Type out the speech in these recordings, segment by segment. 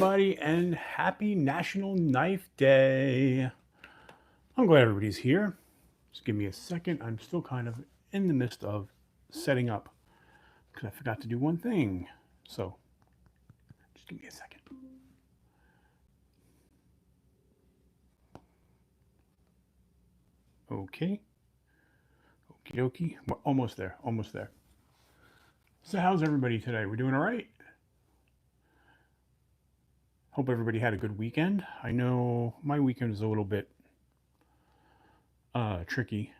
Everybody, and happy National Knife Day. I'm glad everybody's here. Just give me a second. I'm still kind of in the midst of setting up because I forgot to do one thing. So just give me a second. Okay. Okie dokie. We're almost there. Almost there. So how's everybody today? We're doing all right? Hope everybody had a good weekend. I know my weekend was a little bit tricky.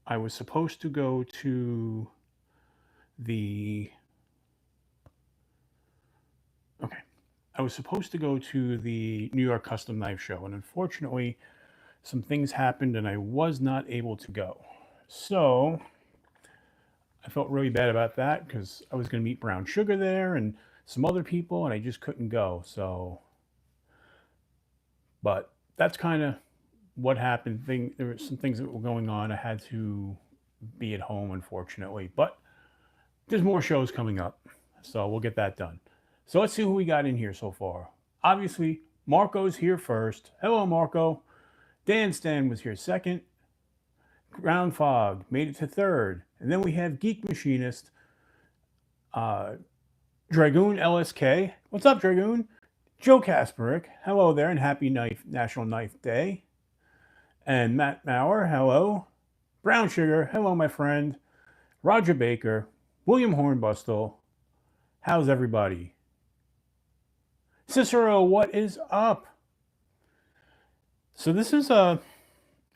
I was supposed to go to the okay. I was supposed to go to the New York Custom Knife Show, and unfortunately, some things happened and I was not able to go. So I felt really bad about that because I was going to meet Brown Sugar there and some other people, and I just couldn't go. So, but that's kind of what happened. There were some things that were going on. I had to be at home, unfortunately, but there's more shows coming up, so we'll get that done. So let's see who we got in here so far. Obviously, Marco's here first. Hello, Marco. Dan Stan was here second. Ground Fog made it to third. And then we have Geek Machinist, Dragoon LSK. What's up, Dragoon? Joe Kasperick. Hello there, and happy National Knife Day. And Matt Maurer. Hello. Brown Sugar. Hello, my friend. Roger Baker. William Hornbustle. How's everybody? Cicero, what is up? So this is a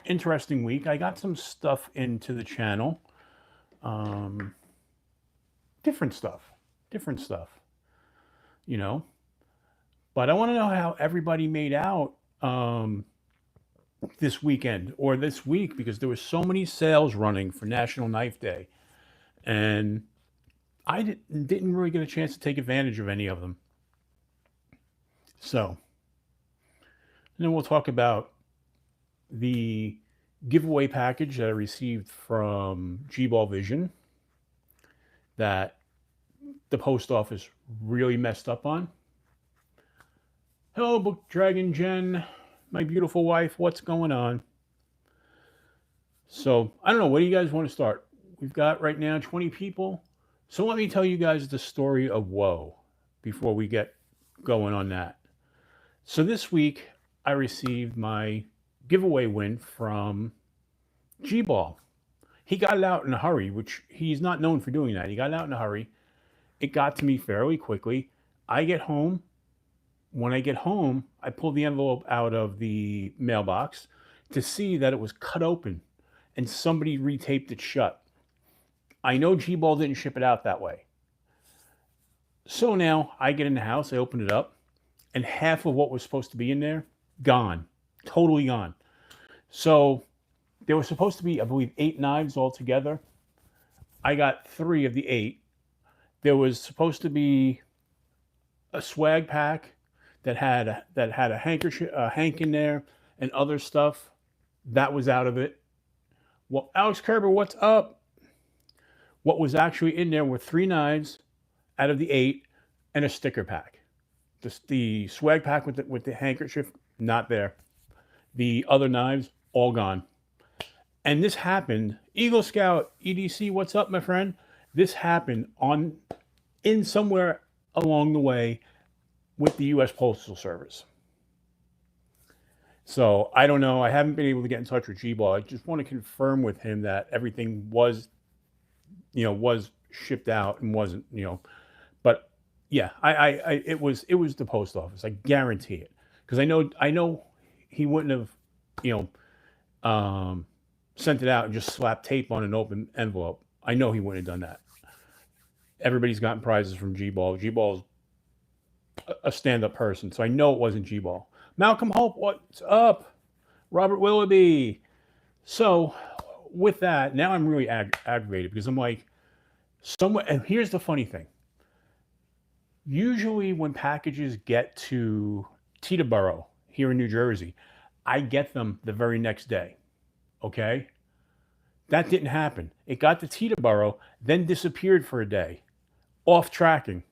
interesting week. I got some stuff into the channel. Different stuff, you know. But I want to know how everybody made out this weekend or this week, because there were so many sales running for National Knife Day, and I didn't really get a chance to take advantage of any of them. So, and then we'll talk about the giveaway package that I received from G-Ball Vision that the post office really messed up on. Hello, Book Dragon Jen, my beautiful wife. What's going on? So, I don't know. What do you guys want to start? We've got right now 20 people. So let me tell you guys the story of woe before we get going on that. So this week, I received my giveaway win from G-Ball. He got it out in a hurry, which he's not known for doing that. He got it out in a hurry. It got to me fairly quickly. I get home. When I get home, I pull the envelope out of the mailbox to see that it was cut open and somebody retaped it shut. I know G-Ball didn't ship it out that way. So now I get in the house, I open it up, and half of what was supposed to be in there, gone. Totally gone. So there was supposed to be, I believe, 8 knives altogether. I got 3 of the 8. There was supposed to be a swag pack that had a handkerchief, a hank in there, and other stuff. That was out of it. Well, Alex Kerber, what's up? What was actually in there were 3 knives out of the 8 and a sticker pack. The swag pack with the handkerchief, not there. The other knives, all gone. And this happened. Eagle Scout, EDC, what's up, my friend? This happened in somewhere along the way with the U.S. Postal Service. So I don't know. I haven't been able to get in touch with G-Ball. I just want to confirm with him that everything was shipped out and wasn't, But yeah, it was the post office. I guarantee it, because I know he wouldn't have, sent it out and just slapped tape on an open envelope. I know he wouldn't have done that. Everybody's gotten prizes from G-Ball. G-Ball's a stand-up person, so I know it wasn't G-Ball. Malcolm Hope, what's up? Robert Willoughby. So with that, now I'm really aggravated because I'm like, and here's the funny thing. Usually when packages get to Teterboro here in New Jersey, I get them the very next day. Okay? That didn't happen. It got to Teterboro, then disappeared for a day, off tracking,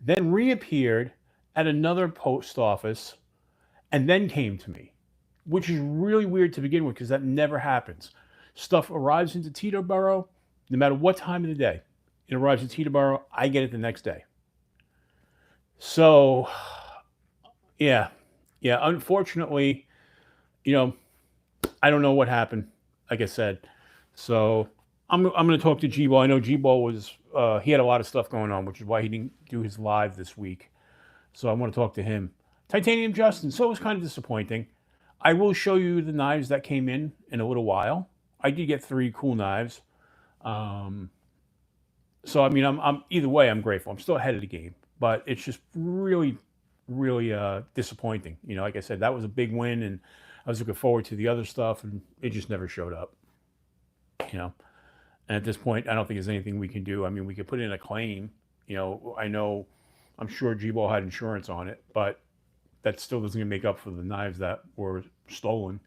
then reappeared at another post office and then came to me, which is really weird to begin with because that never happens. Stuff arrives into Teterboro, no matter what time of the day. It arrives in Teterboro, I get it the next day. So, yeah, unfortunately, I don't know what happened, like I said. So I'm going to talk to G-Ball. I know G-Ball was, he had a lot of stuff going on, which is why he didn't do his live this week. So I want to talk to him. Titanium Justin, so it was kind of disappointing. I will show you the knives that came in a little while. I did get 3 cool knives. So I mean, I'm either way, I'm grateful. I'm still ahead of the game, but it's just really, really disappointing. Like I said, that was a big win, and I was looking forward to the other stuff, and it just never showed up. And at this point, I don't think there's anything we can do. I mean, we could put in a claim. I'm sure G-Ball had insurance on it, but that still doesn't make up for the knives that were stolen,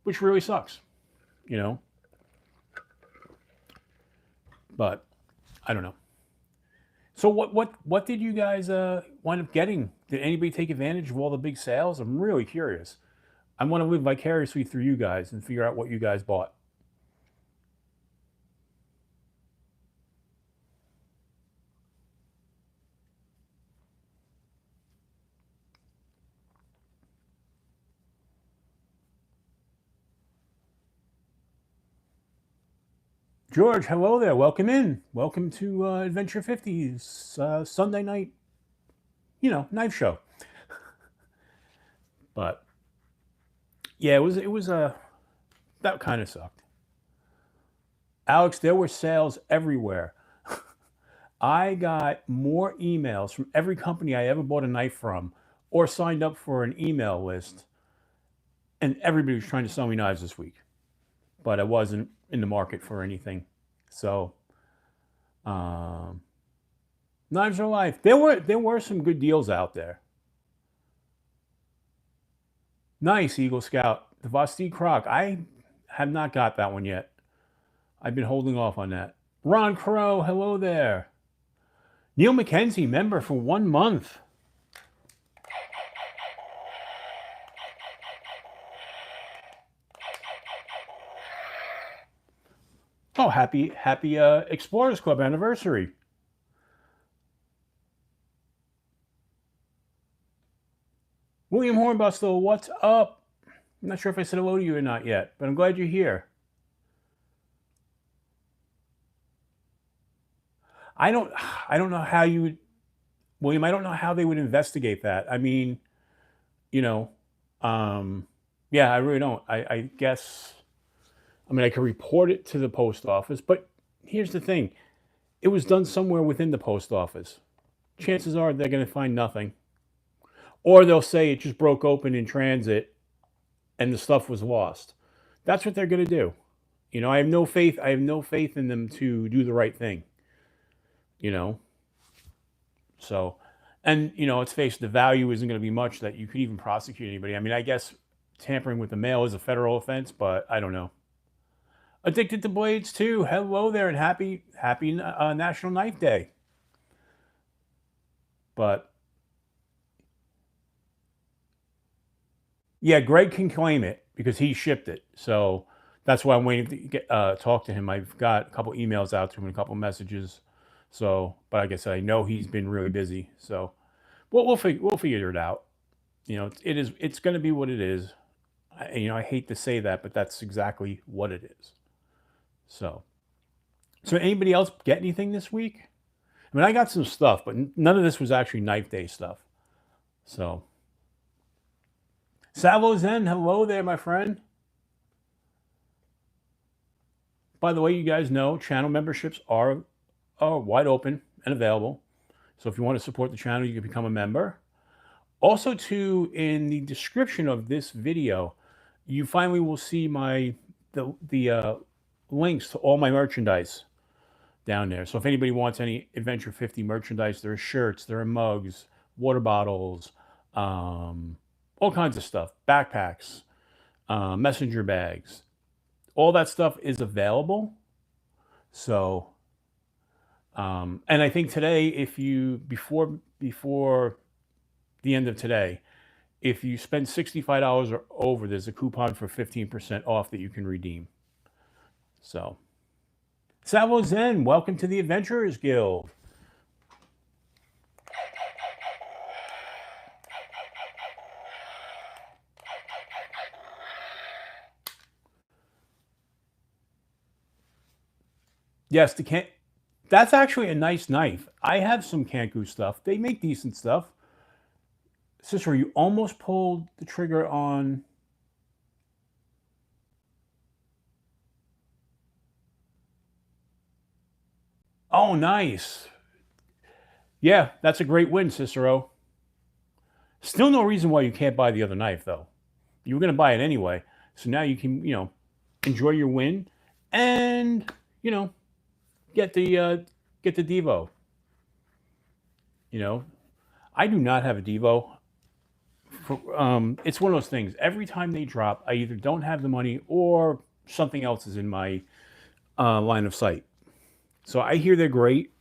which really sucks. But I don't know. So what did you guys wind up getting? Did anybody take advantage of all the big sales? I'm really curious. I want to live vicariously through you guys and figure out what you guys bought. George, hello there. Welcome in. Welcome to Adventure 50's Sunday night, knife show. But yeah, it was that kind of sucked. Alex, there were sales everywhere. I got more emails from every company I ever bought a knife from or signed up for an email list, and everybody was trying to sell me knives this week. But I wasn't in the market for anything. So, knives are life. There were some good deals out there. Nice, Eagle Scout. The Vosti Croc. I have not got that one yet. I've been holding off on that. Ron Crow, hello there. Neil McKenzie, member for 1 month. Oh, happy Explorers Club anniversary. William Hornbustle, what's up? I'm not sure if I said hello to you or not yet, but I'm glad you're here. I don't know how you would, William, I don't know how they would investigate that. I mean, yeah, I really don't. I guess, I mean, I could report it to the post office, but here's the thing. It was done somewhere within the post office. Chances are they're going to find nothing. Or they'll say it just broke open in transit and the stuff was lost. That's what they're going to do. I have no faith. I have no faith in them to do the right thing. So, and let's face it, the value isn't going to be much that you could even prosecute anybody. I mean, I guess tampering with the mail is a federal offense, but I don't know. Addicted to Blades too. Hello there, and happy National Knife Day. But yeah, Greg can claim it because he shipped it. So that's why I'm waiting to get talk to him. I've got a couple emails out to him and a couple messages. So, but like I said, I know he's been really busy. So we'll figure it out. It's going to be what it is. I hate to say that, but that's exactly what it is. So anybody else get anything this week? I mean, I got some stuff, but none of this was actually Knife Day stuff. So, Savo Zen, hello there, my friend. By the way, you guys know channel memberships are wide open and available. So if you want to support the channel, you can become a member. Also, too, in the description of this video, you finally will see the links to all my merchandise down there. So if anybody wants any Adventure 50 merchandise, there are shirts, there are mugs, water bottles, all kinds of stuff, backpacks, messenger bags. All that stuff is available. So, and I think today, if you before the end of today. If you spend $65 or over, there's a coupon for 15% off that you can redeem. So, Savo Zen, welcome to the Adventurers Guild. Yes, that's actually a nice knife. I have some Kanku stuff. They make decent stuff. Cicero, you almost pulled the trigger on... Oh, nice. Yeah, that's a great win, Cicero. Still no reason why you can't buy the other knife, though. You were going to buy it anyway. So now you can, enjoy your win and, get the Devo. I do not have a Devo. It's one of those things. Every time they drop, I either don't have the money or something else is in my line of sight. So I hear they're great,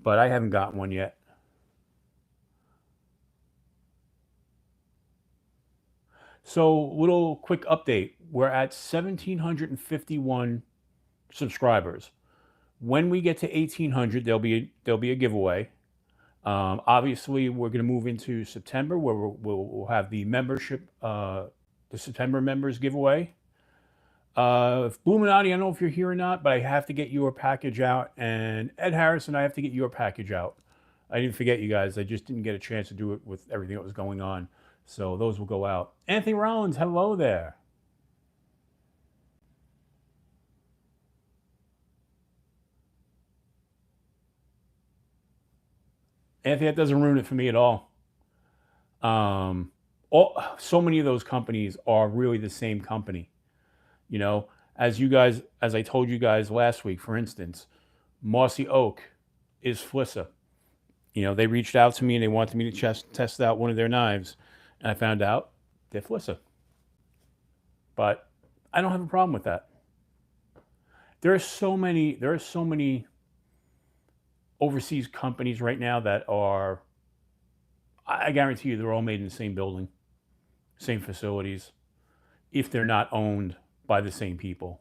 but I haven't gotten one yet. So, little quick update. We're at 1,751 subscribers. When we get to 1,800, there'll be a giveaway. Obviously, we're going to move into September, where we'll have the membership, the September members giveaway. Bluminati, I don't know if you're here or not, but I have to get your package out. And Ed Harrison, I have to get your package out. I didn't forget you guys. I just didn't get a chance to do it with everything that was going on. So those will go out. Anthony Rollins, hello there. Anthony, that doesn't ruin it for me at all. So many of those companies are really the same company. As I told you guys last week, for instance, Mossy Oak is Flissa. They reached out to me and they wanted me to test out one of their knives, and I found out they're Flissa. But I don't have a problem with that. There are so many overseas companies right now that are, I guarantee you, they're all made in the same building, same facilities, if they're not owned by the same people,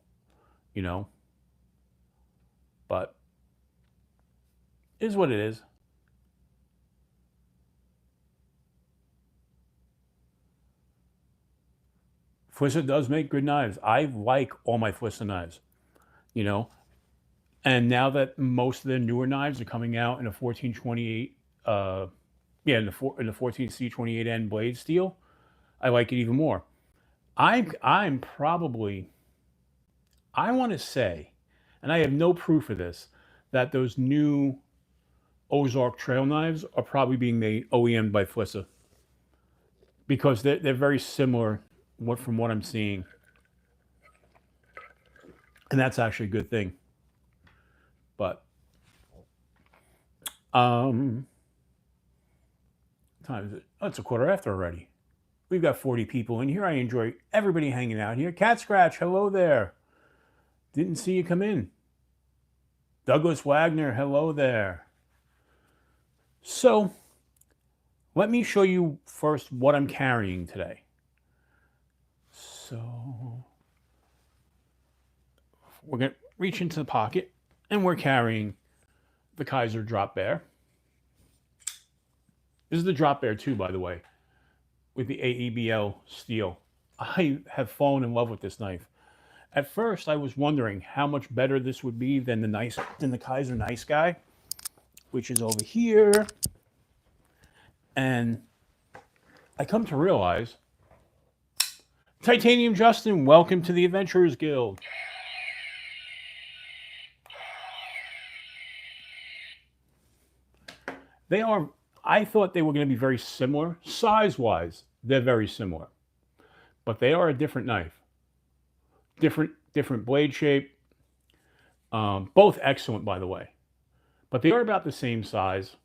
But it is what it is. Flissa does make good knives. I like all my Flissa knives, And now that most of the newer knives are coming out in a 1428, in the 14C28N blade steel, I like it even more. I'm probably, I want to say, and I have no proof of this, that those new Ozark trail knives are probably being made OEM by Flissa, because they're very similar from what I'm seeing, and that's actually a good thing. But time is it? Oh, it's 1:15 already. We've got 40 people in here. I enjoy everybody hanging out here. Cat Scratch, hello there. Didn't see you come in. Douglas Wagner, hello there. So, let me show you first what I'm carrying today. So, we're going to reach into the pocket, and we're carrying the Kaiser Drop Bear. This is the Drop Bear 2, by the way, with the AEBL steel. I have fallen in love with this knife. At first, I was wondering how much better this would be than the Kaiser Nice Guy, which is over here. And I come to realize, Titanium Justin, welcome to the Adventurers Guild. I thought they were going to be very similar. Size-wise, they're very similar. But they are a different knife. Different blade shape. Both excellent, by the way. But they are about the same size.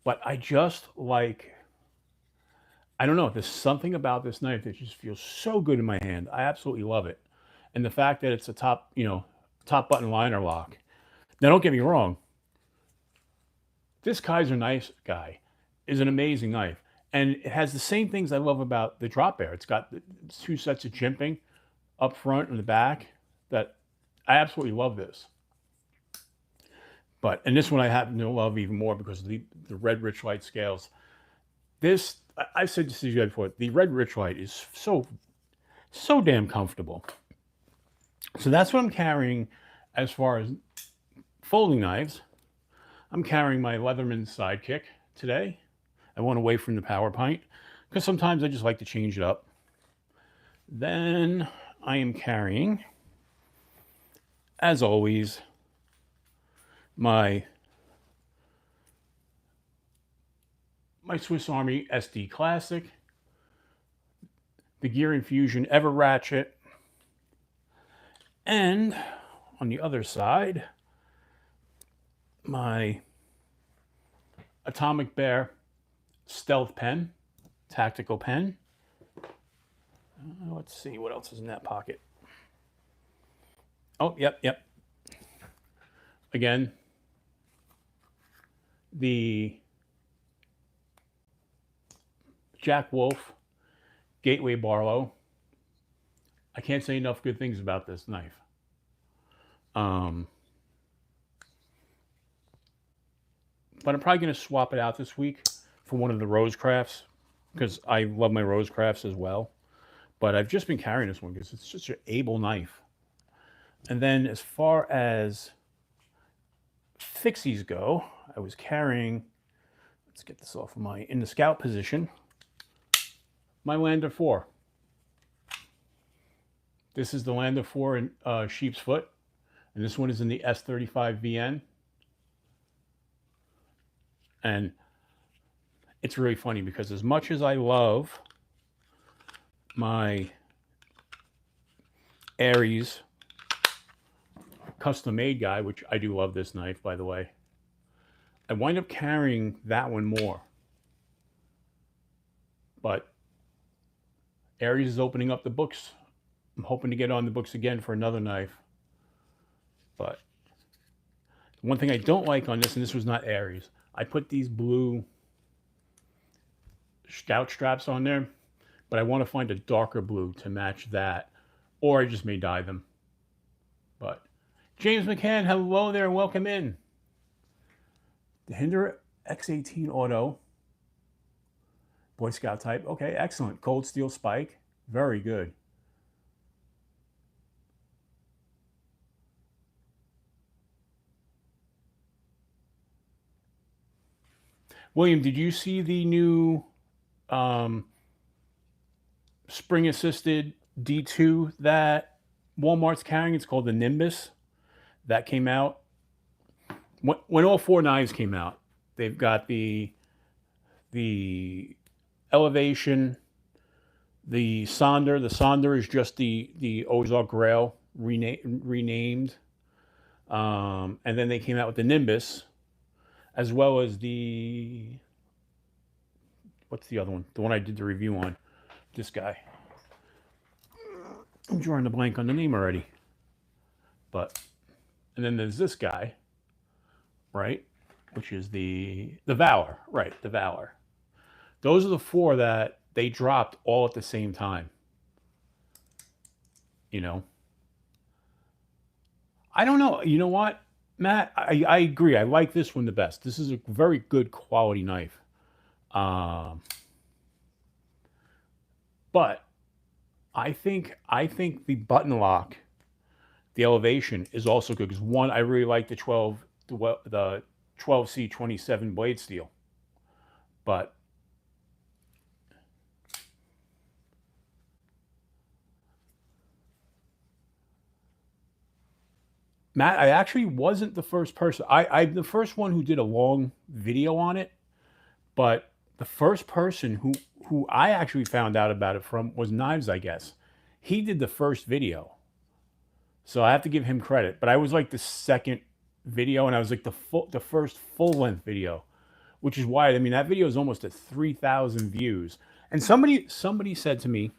But I just like, I don't know, there's something about this knife that just feels so good in my hand. I absolutely love it. And the fact that it's a top button liner lock. Now, don't get me wrong. This Kaiser Nice Guy is an amazing knife. And it has the same things I love about the drop bear. It's got the 2 sets of jimping up front and the back that I absolutely love this. And this one I happen to love even more because of the red rich light scales. This, I've said this to you guys before, the red rich light is so damn comfortable. So that's what I'm carrying as far as folding knives. I'm carrying my Leatherman Sidekick today. I went away from the Power Pint because sometimes I just like to change it up. Then I am carrying, as always, my Swiss Army SD Classic, the Gear Infusion Ever Ratchet, and on the other side, my Atomic Bear Stealth Pen, tactical pen. Let's see what else is in that pocket. Oh, yep. Again, the Jack Wolf Gateway Barlow. I can't say enough good things about this knife. But I'm probably going to swap it out this week for one of the Rose Crafts because I love my Rose Crafts as well. But I've just been carrying this one because it's such an able knife. And then as far as fixies go, I was carrying, let's get this off of in the scout position, my Lander 4. This is the Lander 4 in sheep's foot, and this one is in the S35 VN. And it's really funny because as much as I love my Aries custom made guy, which I do love this knife, by the way, I wind up carrying that one more. But Aries is opening up the books. I'm hoping to get on the books again for another knife. But one thing I don't like on this, and this was not Aries, I put these blue scout straps on there, but I want to find a darker blue to match that, or I just may dye them. But James McCann, hello there, welcome in. The Hinder X18 Auto, Boy Scout type. Okay, excellent. Cold steel spike, very good. William, did you see the new spring assisted D2 that Walmart's carrying? It's called the Nimbus. That came out when all 4 knives came out. They've got the Elevation, the Sonder. The Sonder is just the Ozark Grail renamed. And then they came out with the Nimbus, as well as the, what's the other one? The one I did the review on. This guy. I'm drawing the blank on the name already. And then there's this guy, right? Which is the Valor, right? The Valor. Those are the 4 that they dropped all at the same time. You know? I don't know. You know what, Matt? I agree. I like this one the best. This is a very good quality knife. But I think the button lock, the Elevation, is also good because one, I really like the 12C27 blade steel. But Matt, I actually wasn't the first person. I'm the first one who did a long video on it, but the first person who I actually found out about it from was Knives, I guess. He did the first video. So I have to give him credit. But I was like the second video, and I was like the first full-length video, which is why, I mean, that video is almost at 3,000 views. And somebody said to me,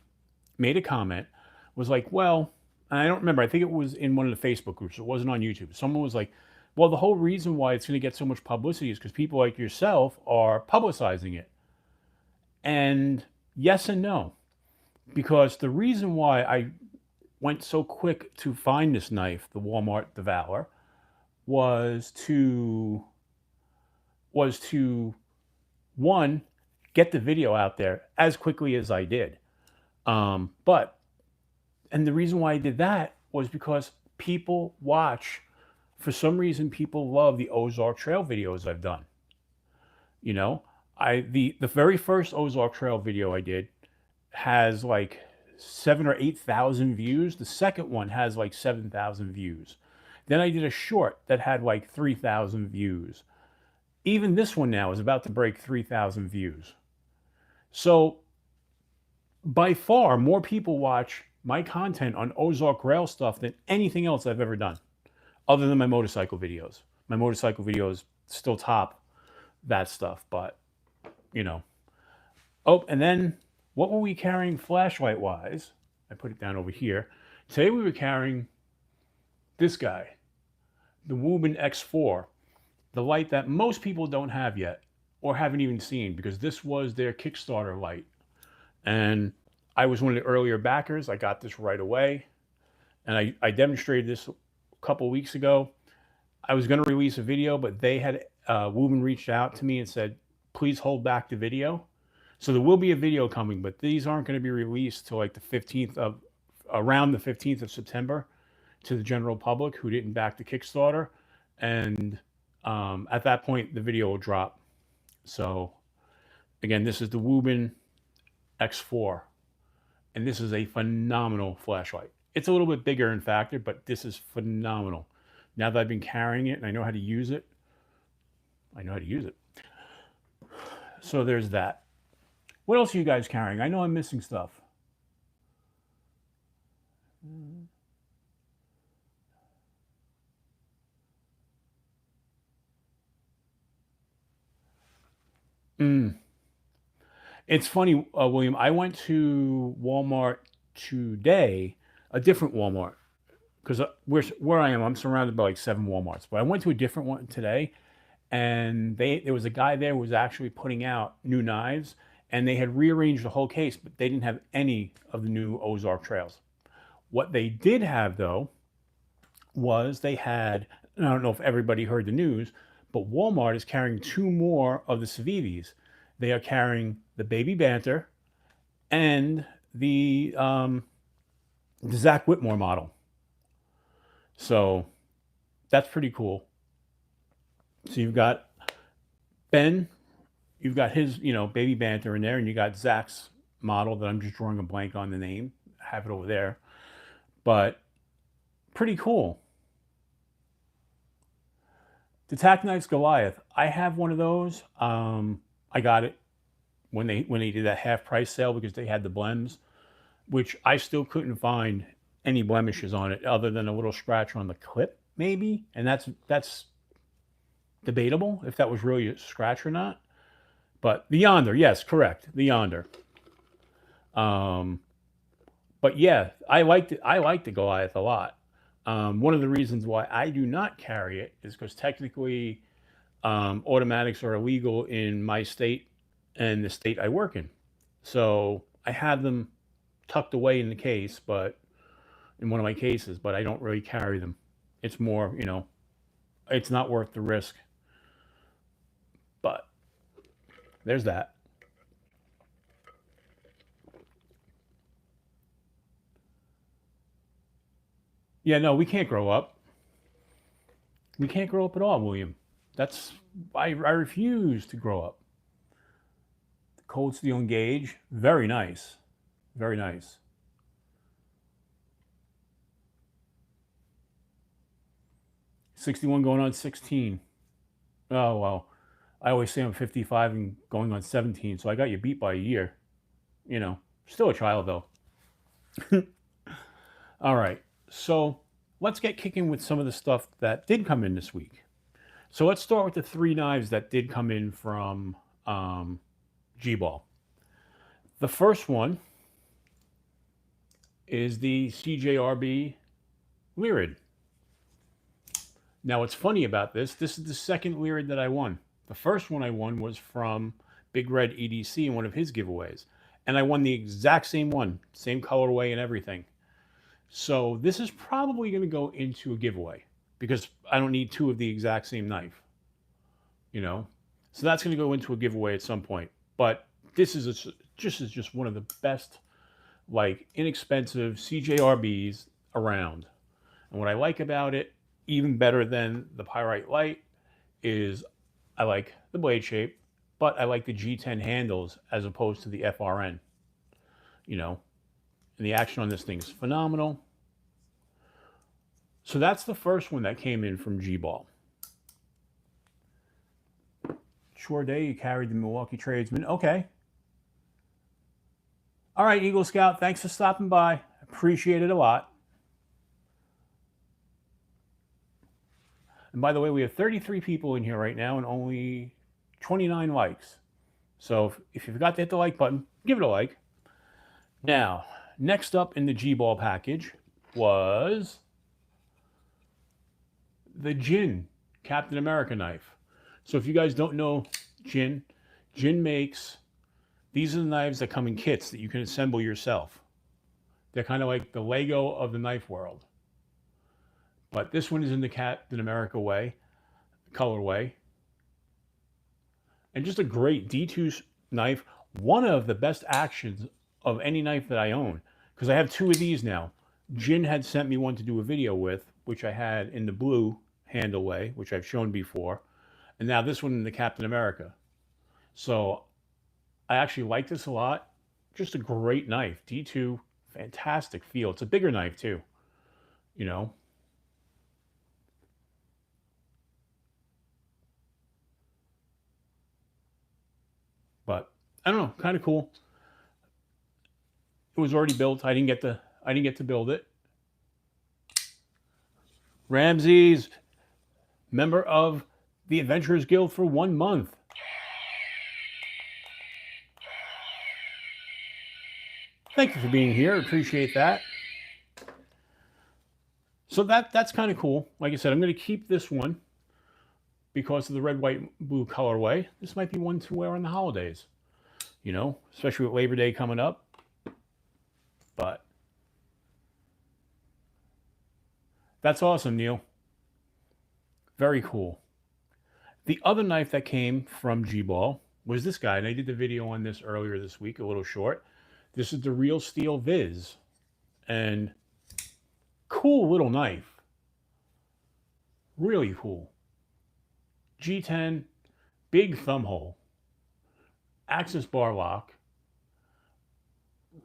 made a comment, was like, well, and I don't remember, I think it was in one of the Facebook groups, it wasn't on YouTube. Someone was like, well, the whole reason why it's going to get so much publicity is because people like yourself are publicizing it. And yes and no, because the reason why I went so quick to find this knife, the Walmart Devour, was to one, get the video out there as quickly as I did. But the reason why I did that was because people watch. For some reason, people love the Ozark Trail videos I've done. You know, the very first Ozark Trail video I did has like 7 or 8 thousand views. The second one has like 7,000 views. Then I did a short that had like 3,000 views. Even this one now is about to break 3,000 views. So by far, more people watch my content on Ozark Rail stuff than anything else I've ever done, other than my motorcycle videos. My motorcycle videos still top that stuff, but you know. Oh, and then what were we carrying flashlight wise? I put it down over here. Today we were carrying this guy, the Wuben X4, the light that most people don't have yet or haven't even seen, because this was their Kickstarter light. And I was one of the earlier backers. I got this right away. And I demonstrated this a couple weeks ago. I was going to release a video, but they had, Wuben reached out to me and said, please hold back the video. So there will be a video coming, but these aren't going to be released till like around the 15th of September to the general public who didn't back the Kickstarter. And at that point, the video will drop. So again, this is the Wuben X4, and this is a phenomenal flashlight. It's a little bit bigger in factor, but this is phenomenal. Now that I've been carrying it and I know how to use it, I know how to use it. So there's that. What else are you guys carrying? I know I'm missing stuff. It's funny, William. I went to Walmart today, a different Walmart, because where I am, I'm surrounded by like 7 Walmarts. But I went to a different one today, and there was a guy there who was actually putting out new knives, and they had rearranged the whole case, but they didn't have any of the new Ozark Trails. What they did have, though, was they had, and I don't know if everybody heard the news, but Walmart is carrying 2 more of the Civivis. They are carrying the Baby Banter and the Zach Whitmore model. So that's pretty cool. So you've got Ben, you've got his, Baby Banter in there, and you got Zach's model that I'm just drawing a blank on the name. I have it over there. But pretty cool. The Tack Knives Goliath. I have one of those. I got it when they did that half price sale because they had the blems, which I still couldn't find any blemishes on it other than a little scratch on the clip, maybe. And that's debatable if that was really a scratch or not. But the Yonder, yes, correct, the Yonder. But yeah, I like the Goliath a lot. One of the reasons why I do not carry it is because technically automatics are illegal in my state and the state I work in. So I have them tucked away in the case, but in one of my cases, but I don't really carry them. It's more, it's not worth the risk. But there's that. Yeah, no, we can't grow up. We can't grow up at all, William. I refuse to grow up. The Cold Steel Engage, very nice. Very nice. $61 going on 16. Oh, well. I always say I'm 55 and going on 17, so I got you beat by a year. Still a child, though. All right. So let's get kicking with some of the stuff that did come in this week. So let's start with the 3 knives that did come in from G-Ball. The first one is the CJRB Lyrid. Now what's funny about this is the second Lyrid that I won. The first one I won was from Big Red EDC in one of his giveaways. And I won the exact same one, same colorway and everything. So this is probably going to go into a giveaway because I don't need two of the exact same knife, you know? So that's going to go into a giveaway at some point. But this is just one of the best, like, inexpensive CJRBs around. And what I like about it, even better than the Pyrite Light, is I like the blade shape, but I like the G10 handles as opposed to the FRN, you know? And the action on this thing is phenomenal. So that's the first one that came in from G-Ball. Sure day, you carried the Milwaukee Tradesman. Okay. All right, Eagle Scout, thanks for stopping by. Appreciate it a lot. And by the way, we have 33 people in here right now and only 29 likes. So if you forgot to hit the like button, give it a like. Now, next up in the G-Ball package was the Jin Captain America knife. So if you guys don't know Jin makes, these are the knives that come in kits that you can assemble yourself. They're kind of like the Lego of the knife world. But this one is in the Captain America colorway. And just a great D2 knife. One of the best actions of any knife that I own. Because I have two of these now. Jin had sent me one to do a video with, which I had in the blue handle way, which I've shown before. And now this one in the Captain America. So I actually like this a lot. Just a great knife. D2, fantastic feel. It's a bigger knife too, you know. But I don't know, kind of cool. It was already built. I didn't get to build it. Ramses, member of the Adventurers Guild for 1 month. Thank you for being here. Appreciate that. So that's kind of cool. Like I said, I'm going to keep this one because of the red, white, blue colorway. This might be one to wear on the holidays, you know, especially with Labor Day coming up. But that's awesome, Neil. Very cool. The other knife that came from G-Ball was this guy, and I did the video on this earlier this week, a little short. This is the Real Steel Viz, and cool little knife. Really cool. G10, big thumb hole, axis bar lock,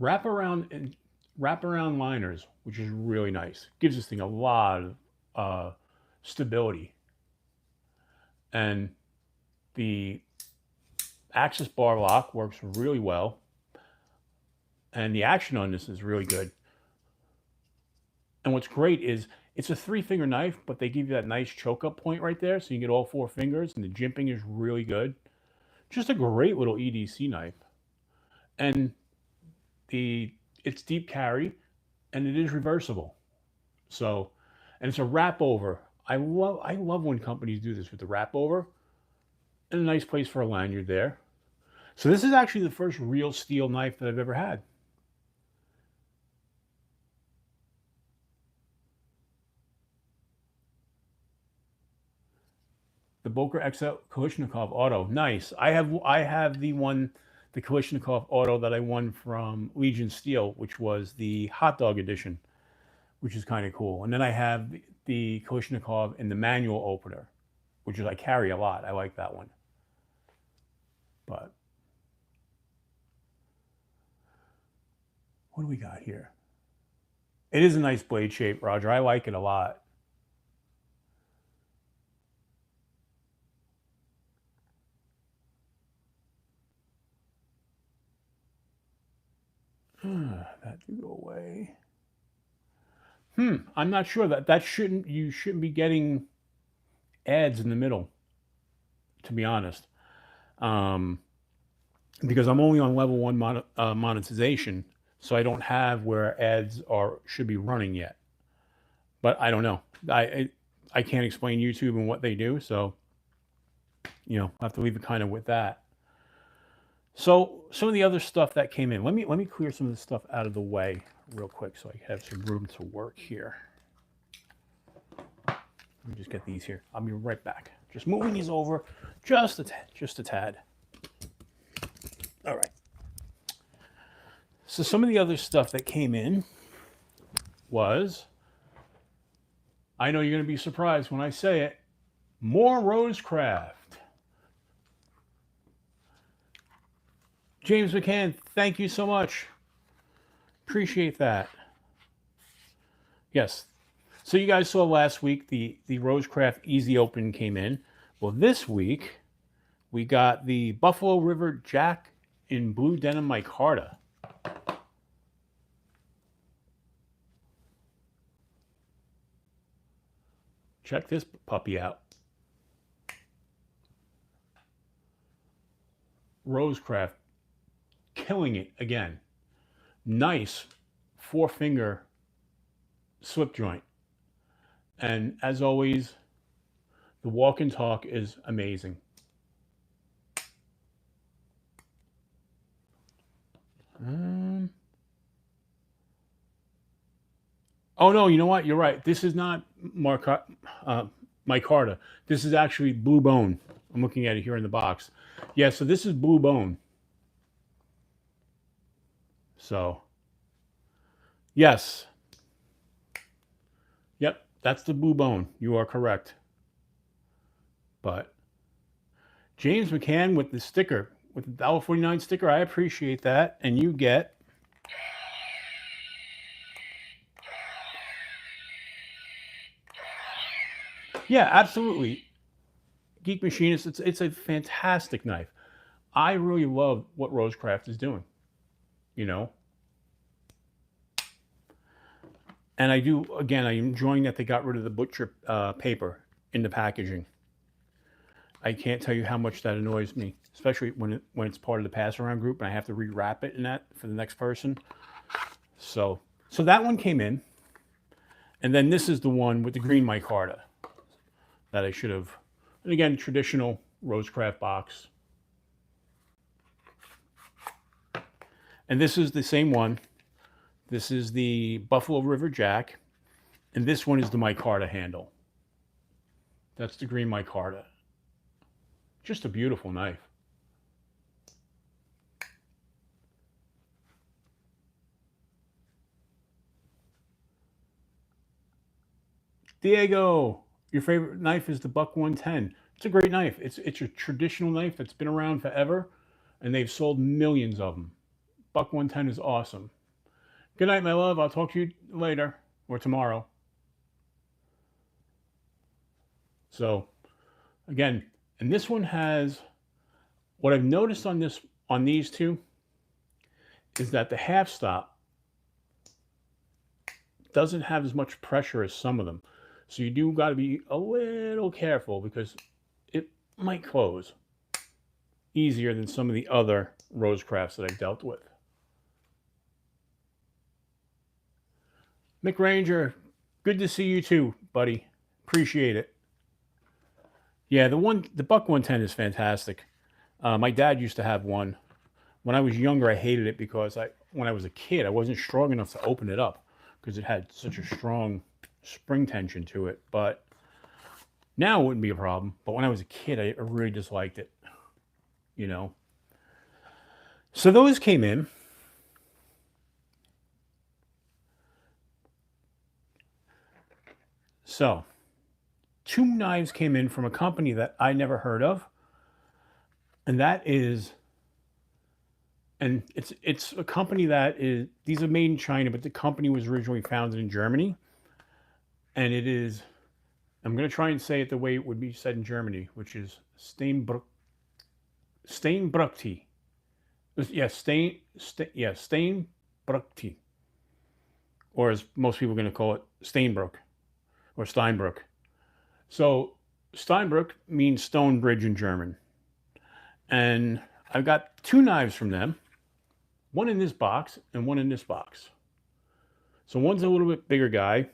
wraparound liners, which is really nice. Gives this thing a lot of stability. And the axis bar lock works really well. And the action on this is really good. And what's great is it's a 3-finger knife, but they give you that nice choke up point right there. So you get all 4 fingers, and the jimping is really good. Just a great little EDC knife. And it's deep carry, and it is reversible. So, and it's a wrap over. I love when companies do this with the wrap over, and a nice place for a lanyard there. So this is actually the first real steel knife that I've ever had. The Boker XL Kalashnikov Auto. Nice. I have the Kalashnikov Auto that I won from Legion Steel, which was the hot dog edition, which is kind of cool. And then I have the Kalashnikov in the manual opener, which is I carry a lot. I like that one. But what do we got here? It is a nice blade shape, Roger. I like it a lot. That did go away. I'm not sure you shouldn't be getting ads in the middle, to be honest. Because I'm only on level 1 monetization, so I don't have where ads should be running yet. But I don't know. I can't explain YouTube and what they do, so you know, I have to leave it kind of with that. So some of the other stuff that came in. Let me clear some of this stuff out of the way real quick so I have some room to work here. Let me just get these here. I'll be right back. Just moving these over just a tad. All right. So some of the other stuff that came in was, I know you're going to be surprised when I say it, more Rosecraft. James McCann, thank you so much. Appreciate that. Yes. So you guys saw last week the Rosecraft Easy Open came in. Well, this week we got the Buffalo River Jack in blue denim micarta. Check this puppy out. Rosecraft killing it again. Nice 4-finger slip joint. And as always, the walk and talk is amazing. Oh no, you know what? You're right. This is not micarta. This is actually blue bone. I'm looking at it here in the box. Yeah, so this is blue bone. So, yes. Yep, that's the blue bone. You are correct. But James McCann with the sticker, with the $1.49 sticker, I appreciate that. And you get yeah, absolutely. Geek Machinist, it's a fantastic knife. I really love what Rosecraft is doing, you know. And I do, again, I'm enjoying that they got rid of the butcher paper in the packaging. I can't tell you how much that annoys me, especially when it's part of the pass around group and I have to rewrap it in that for the next person. So that one came in. And then this is the one with the green micarta that I should have. And again, traditional Rosecraft box. And this is the same one. This is the Buffalo River Jack. And this one is the micarta handle. That's the green micarta. Just a beautiful knife. Diego, your favorite knife is the Buck 110. It's a great knife. It's a traditional knife that's been around forever, and they've sold millions of them. Buck 110 is awesome. Good night, my love. I'll talk to you later or tomorrow. So, again, and this one has, what I've noticed on these two is that the half stop doesn't have as much pressure as some of them. So you do got to be a little careful because it might close easier than some of the other Rosecrafts that I've dealt with. Mick Ranger, good to see you too, buddy. Appreciate it. Yeah, the Buck 110 is fantastic. My dad used to have one. When I was younger, I hated it because when I was a kid, I wasn't strong enough to open it up because it had such a strong spring tension to it. But now it wouldn't be a problem. But when I was a kid, I really disliked it, you know. So those came in. So 2 knives came in from a company that I never heard of. And that is, and it's a company that is, these are made in China, but the company was originally founded in Germany. And it is, I'm going to try and say it the way it would be said in Germany, which is Steinbrück. Yeah, Steinbrück. Or as most people are going to call it, Steinbrück or Steinbrück. So Steinbrück means stone bridge in German. And I've got 2 knives from them, one in this box and one in this box. So one's a little bit bigger guy.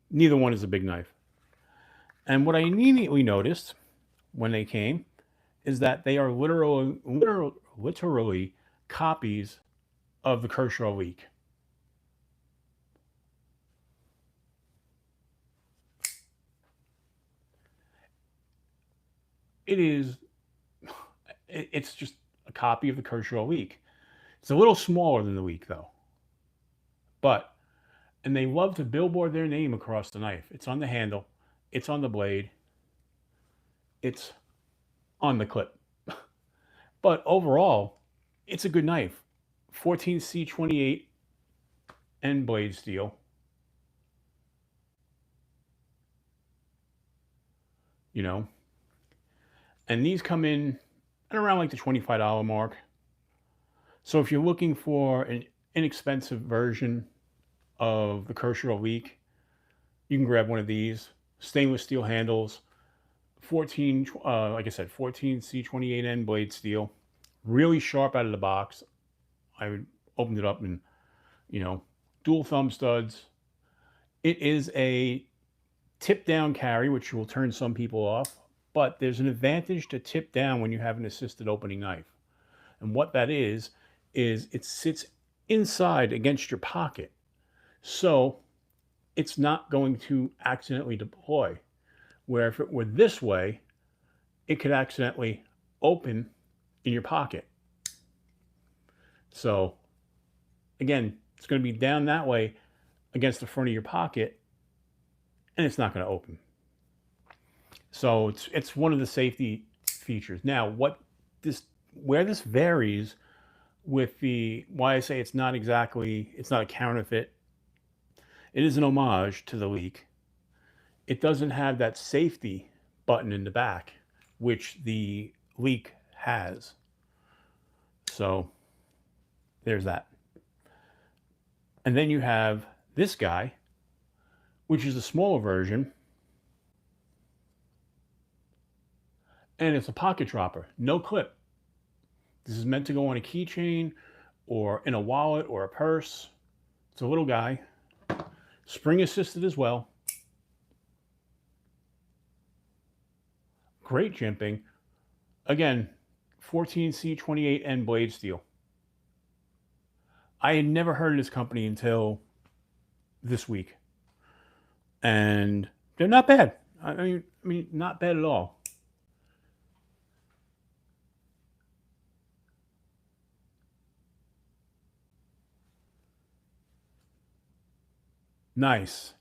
Neither one is a big knife. And what I immediately noticed when they came is that they are literally copies of the Kershaw leak. It's just a copy of the Kershaw leak. It's a little smaller than the leak though. And they love to billboard their name across the knife. It's on the handle, it's on the blade, it's on the clip. But overall, it's a good knife. 14C28 end blade steel. You know, and these come in at around like the $25 mark. So if you're looking for an inexpensive version of the Kershaw leak, you can grab one of these. Stainless steel handles, 14, like I said, 14C28 end blade steel, really sharp out of the box. I opened it up and, dual thumb studs. It is a tip down carry, which will turn some people off, but there's an advantage to tip down when you have an assisted opening knife. And what that is it sits inside against your pocket. So it's not going to accidentally deploy. Where if it were this way, it could accidentally open in your pocket. So again, it's going to be down that way against the front of your pocket, and it's not going to open. So it's one of the safety features. Now, where this varies with why I say it's not a counterfeit, it is an homage to the leak. It doesn't have that safety button in the back, which the leak has. So there's that. And then you have this guy, which is a smaller version. And it's a pocket dropper, no clip. This is meant to go on a keychain or in a wallet or a purse. It's a little guy. Spring assisted as well. Great jimping. Again, 14C28 end blade steel. I had never heard of this company until this week. And they're not bad. I mean, not bad at all. Nice.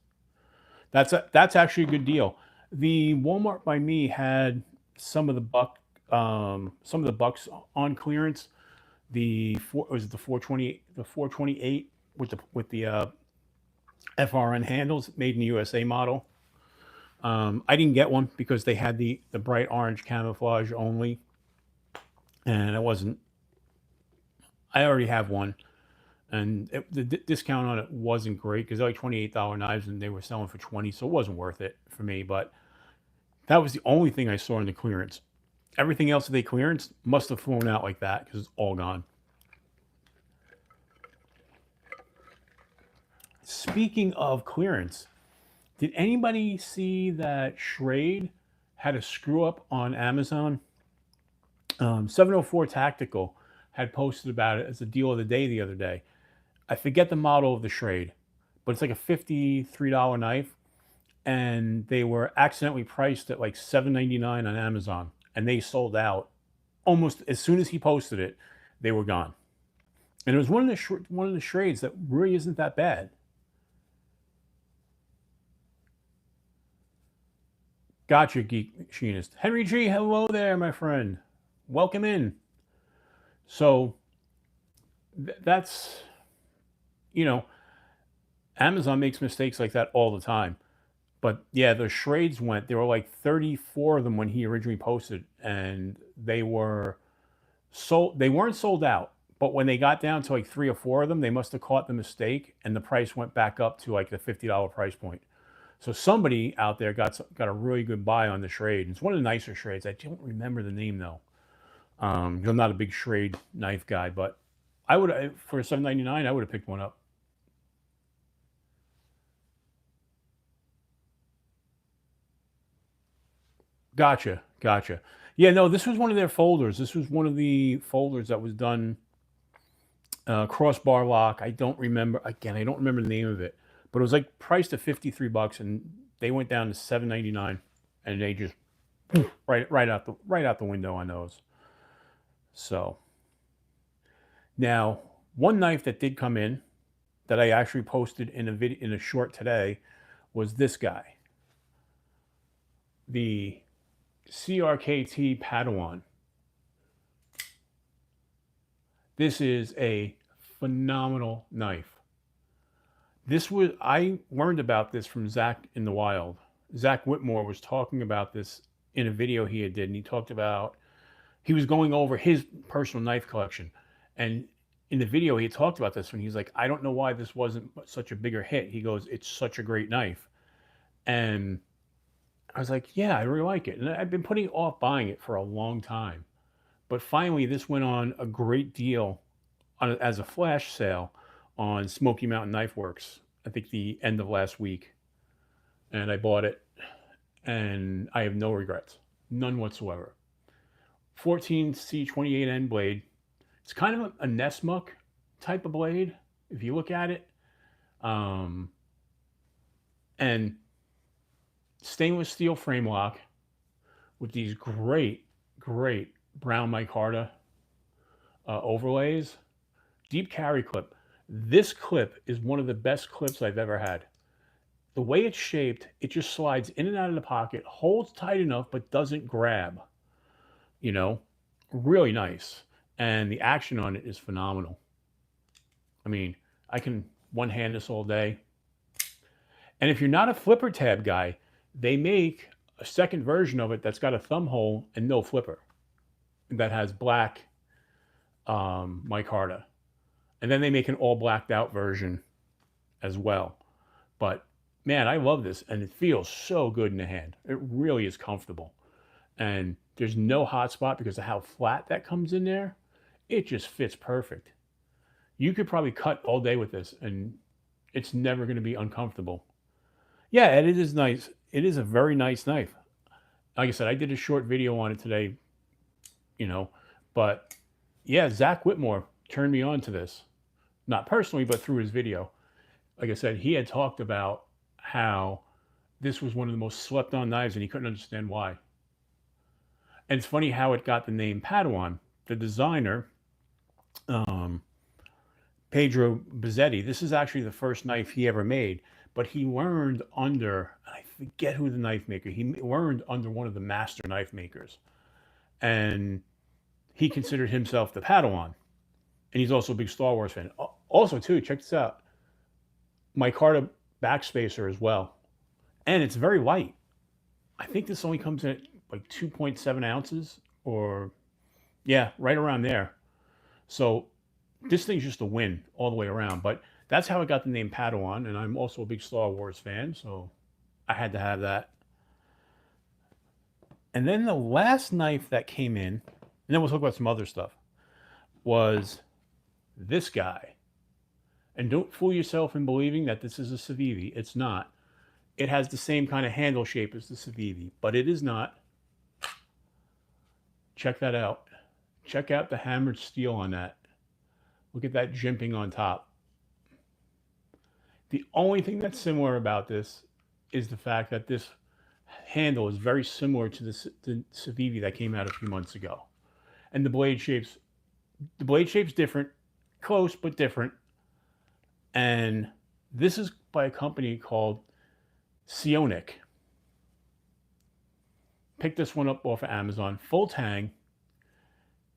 That's actually a good deal. The Walmart by me had some of the bucks on clearance. The 428 with the FRN handles, made in the USA model. I didn't get one because they had the bright orange camouflage only, and I already have one. And the discount on it wasn't great because they're like $28 knives and they were selling for 20, so it wasn't worth it for me. But that was the only thing I saw in the clearance. Everything else that they clearance must have flown out like that because it's all gone. Speaking of clearance, did anybody see that Schrade had a screw up on Amazon? 704 Tactical had posted about it as a deal of the day the other day. I forget the model of the Schrade, but it's like a $53 knife, and they were accidentally priced at like $7.99 on Amazon, and they sold out almost as soon as he posted it. They were gone, and it was one of the Schrades that really isn't that bad. Gotcha, Geek Machinist. Henry G, hello there, my friend. Welcome in. So that's, Amazon makes mistakes like that all the time. But yeah, the Schrades there were like 34 of them when he originally posted, and they weren't sold out. But when they got down to like 3 or 4 of them, they must have caught the mistake, and the price went back up to like the $50 price point. So somebody out there got a really good buy on the Schrade. It's one of the nicer Schrades. I don't remember the name though. I'm not a big Schrade knife guy, but I would, for $7.99, I would have picked one up. Gotcha. Yeah, no, this was one of their folders. This was one of the folders that was done crossbar lock. I don't remember, again, I don't remember the name of it, but it was like priced at 53 bucks and they went down to 7.99 and they just right out the window on those. So now one knife that did come in that I actually posted in a video in a short today was this guy, the CRKT Padawan. This is a phenomenal knife. I learned about this from Zach in the Wild. Zach Whitmore was talking about this in a video he did, and he talked about, he was going over his personal knife collection. And in the video, he talked about this when he's like, I don't know why this wasn't such a bigger hit. He goes, it's such a great knife. And I was like, yeah, I really like it. And I've been putting off buying it for a long time. But finally, this went on a great deal as a flash sale on Smoky Mountain Knife Works, I think the end of last week. And I bought it, and I have no regrets. None whatsoever. 14C28N blade. It's kind of a Nessmuck type of blade, if you look at it. And stainless steel frame lock with these great brown micarta overlays. Deep carry clip. This clip is one of the best clips I've ever had. The way it's shaped, it just slides in and out of the pocket, holds tight enough, but doesn't grab. You know, really nice. And the action on it is phenomenal. I mean, I can one-hand this all day. And if you're not a flipper tab guy, they make a second version of it that's got a thumb hole and no flipper. That has black micarta. And then they make an all blacked out version as well. But man, I love this, and it feels so good in the hand. It really is comfortable. And there's no hot spot because of how flat that comes in there. It just fits perfect. You could probably cut all day with this, and it's never going to be uncomfortable. Yeah, and it is nice. It is a very nice knife. Like I said, I did a short video on it today, you know, but yeah, Zach Whitmore turned me on to this. Not personally, but through his video. Like I said, he had talked about how this was one of the most slept on knives and he couldn't understand why. And it's funny how it got the name Padawan. The designer, Pedro Bizzetti, this is actually the first knife he ever made, but he learned under, I forget who the knife maker, he learned under one of the master knife makers. And he considered himself the Padawan. And he's also a big Star Wars fan. Also, too, check this out. Micarta backspacer as well. And it's very light. I think this only comes in at like 2.7 ounces or, yeah, right around there. So this thing's just a win all the way around. But that's how I got the name Padawan. And I'm also a big Star Wars fan, so I had to have that. And then the last knife that came in, and then we'll talk about some other stuff, was this guy. And don't fool yourself in believing that this is a Civivi. It's not. It has the same kind of handle shape as the Civivi, but it is not. Check that out. Check out the hammered steel on that. Look at that jimping on top. The only thing that's similar about this is the fact that this handle is very similar to the Civivi that came out a few months ago. And the blade shape's different, close but different. And this is by a company called Sionic. Picked this one up off of Amazon, full tang.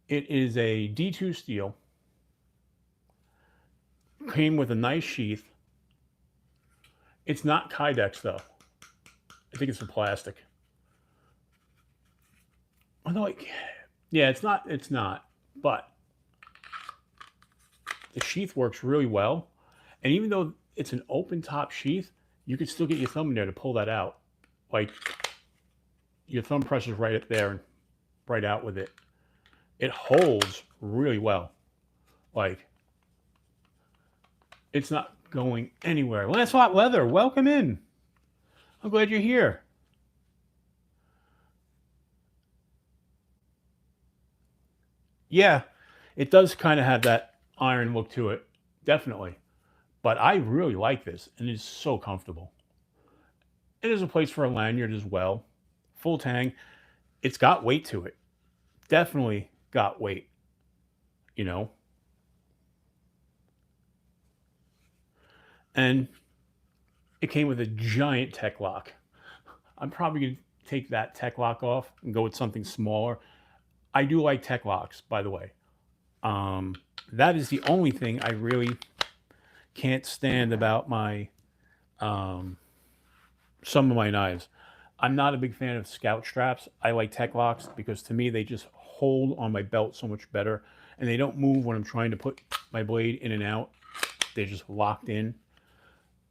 It is a D2 steel. Came with a nice sheath. It's not Kydex though. I think it's for plastic. Although, yeah, it's not, but the sheath works really well. And even though it's an open top sheath, you can still get your thumb in there to pull that out. Like, your thumb presses right up there and right out with it. It holds really well. Like, it's not going anywhere. Lancelot Leather, welcome in. I'm glad you're here. Yeah, it does kind of have that iron look to it, definitely. But I really like this, and it's so comfortable. It is a place for a lanyard as well. Full tang. It's got weight to it. Definitely got weight, you know. And it came with a giant tech lock. I'm probably going to take that tech lock off and go with something smaller. I do like tech locks, by the way. Um, that is the only thing I really can't stand about my um, some of my knives. I'm not a big fan of scout straps. I like tech locks because to me they just hold on my belt so much better, and they don't move when I'm trying to put my blade in and out. They're just locked in.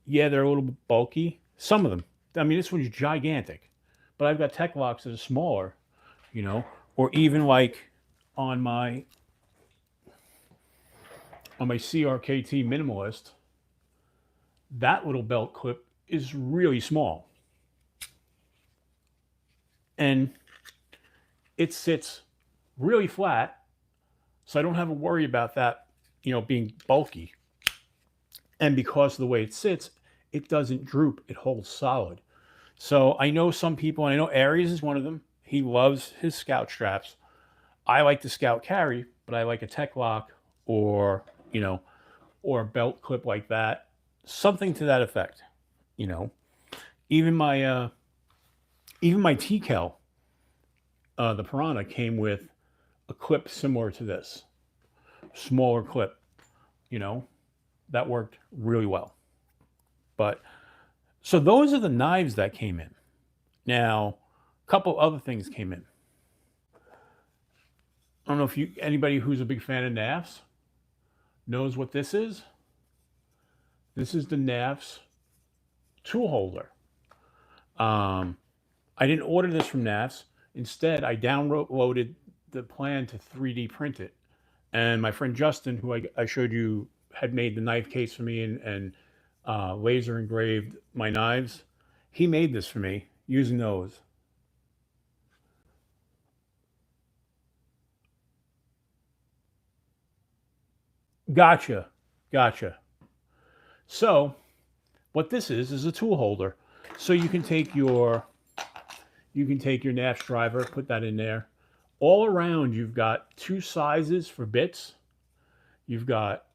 Yeah, they're a little bit bulky. Some of them. I mean, this one's gigantic, but I've got tech locks that are smaller, you know, or even like on my CRKT minimalist, that little belt clip is really small, and it sits really flat, so I don't have to worry about that, being bulky. And because of the way it sits, it doesn't droop; it holds solid. So I know some people, and I know Aries is one of them. He loves his scout straps. I like the scout carry, but I like a tech lock or or a belt clip like that, something to that effect. You know, even my TCAL, the Piranha came with a clip similar to this, smaller clip. You know, that worked really well. But so those are the knives that came in. Now, a couple other things came in. I don't know if anybody who's a big fan of NAFs knows what this is. This is the NAFs tool holder. I didn't order this from NAFs. Instead, I downloaded the plan to 3D print it. And my friend Justin, who I showed you, had made the knife case for me and laser engraved my knives. He made this for me using those. Gotcha. Gotcha. So what this is a tool holder. So you can take your NAFS driver, put that in there. All around, you've got two sizes for bits. You've got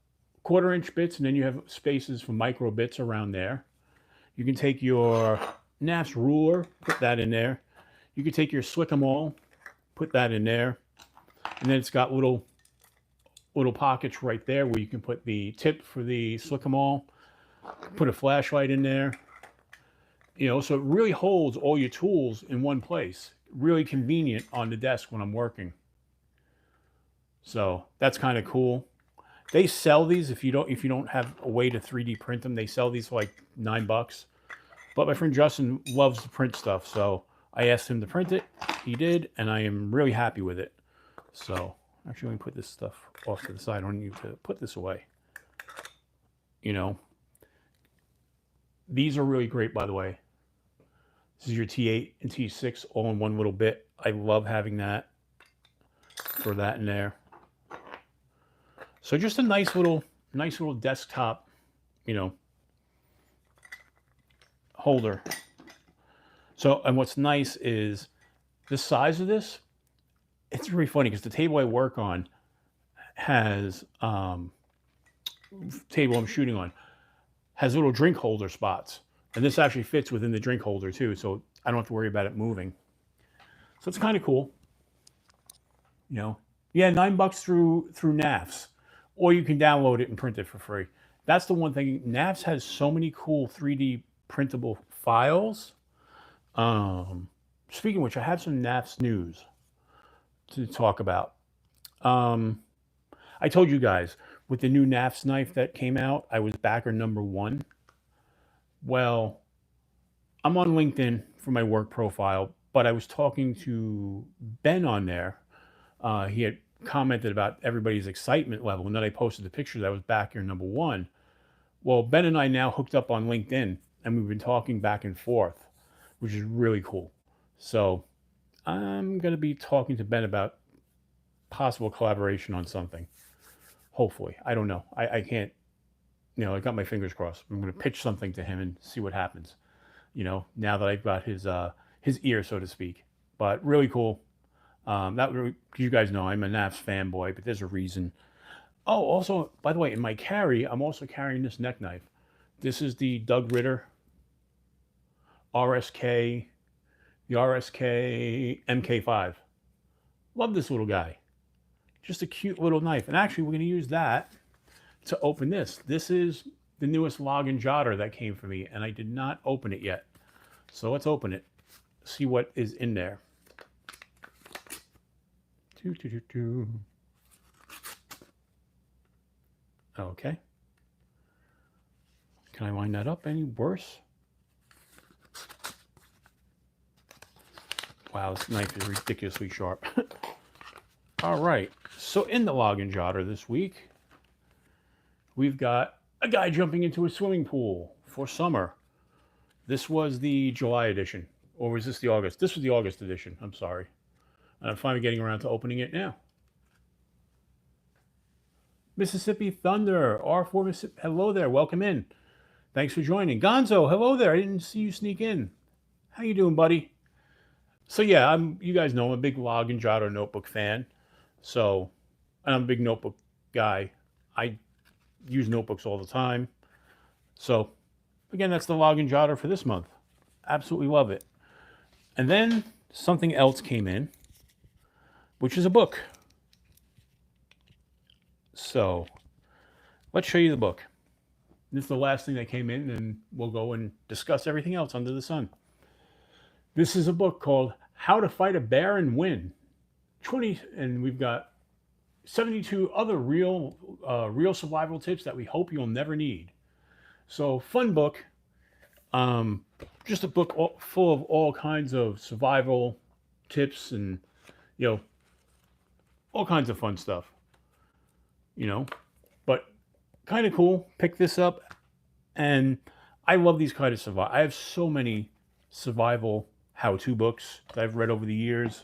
1/4 inch bits, and then you have spaces for micro bits around there. You can take your NAFS ruler, put that in there. You can take your Slick-em-all, put that in there. And then it's got little pockets right there where you can put the tip for the Slick-em-all, put a flashlight in there. So it really holds all your tools in one place. Really convenient on the desk when I'm working. So that's kind of cool. They sell these if you don't have a way to 3D print them. They sell these for like $9. But my friend Justin loves to print stuff, so I asked him to print it. He did, and I am really happy with it. So actually, let me put this stuff off to the side. I don't need to put this away. These are really great, by the way. This is your T8 and T6 all in one little bit. I love having that for that in there. So just a nice little desktop, holder. So, and what's nice is the size of this. It's really funny because the table I work on has table I'm shooting on has little drink holder spots, and this actually fits within the drink holder too, so I don't have to worry about it moving. So it's kind of cool. Yeah, $9 through NAFs, or you can download it and print it for free. That's the one thing. NAFs has so many cool 3D printable files. Speaking of which, I have some NAFs news to talk about. I told you guys with the new NAFs knife that came out, I was backer number 1. Well, I'm on LinkedIn for my work profile, but I was talking to Ben on there. He had commented about everybody's excitement level, and then I posted the picture that I was backer number 1. Well, Ben and I now hooked up on LinkedIn, and we've been talking back and forth, which is really cool. So I'm going to be talking to Ben about possible collaboration on something. Hopefully. I don't know. I can't, I got my fingers crossed. I'm going to pitch something to him and see what happens, now that I've got his ear, so to speak. But really cool. That really, you guys know I'm a Navs fanboy, but there's a reason. Oh, also, by the way, in my carry, I'm also carrying this neck knife. This is the Doug Ritter RSK, the RSK MK5. Love this little guy. Just a cute little knife. And actually, we're going to use that to open this. This is the newest log and jotter that came for me, and I did not open it yet. So let's open it, see what is in there. Okay. Can I line that up any worse? Wow, this knife is ridiculously sharp. All right. So in the log and jotter this week, we've got a guy jumping into a swimming pool for summer. This was the July edition. Or was this the August? This was the August edition. I'm sorry. And I'm finally getting around to opening it now. Mississippi Thunder, R4 Mississippi. Hello there. Welcome in. Thanks for joining. Gonzo, hello there. I didn't see you sneak in. How you doing, buddy? So yeah, you guys know I'm a big log and jotter notebook fan. So, and I'm a big notebook guy. I use notebooks all the time. So, again, that's the log and jotter for this month. Absolutely love it. And then something else came in, which is a book. So, let's show you the book. This is the last thing that came in, and we'll go and discuss everything else under the sun. This is a book called How to Fight a Bear and Win. And we've got 72 other real survival tips that we hope you'll never need. So, fun book. Just a book full of all kinds of survival tips and, all kinds of fun stuff. But kind of cool. Pick this up, and I love these kind of survival. I have so many survival how-to books that I've read over the years.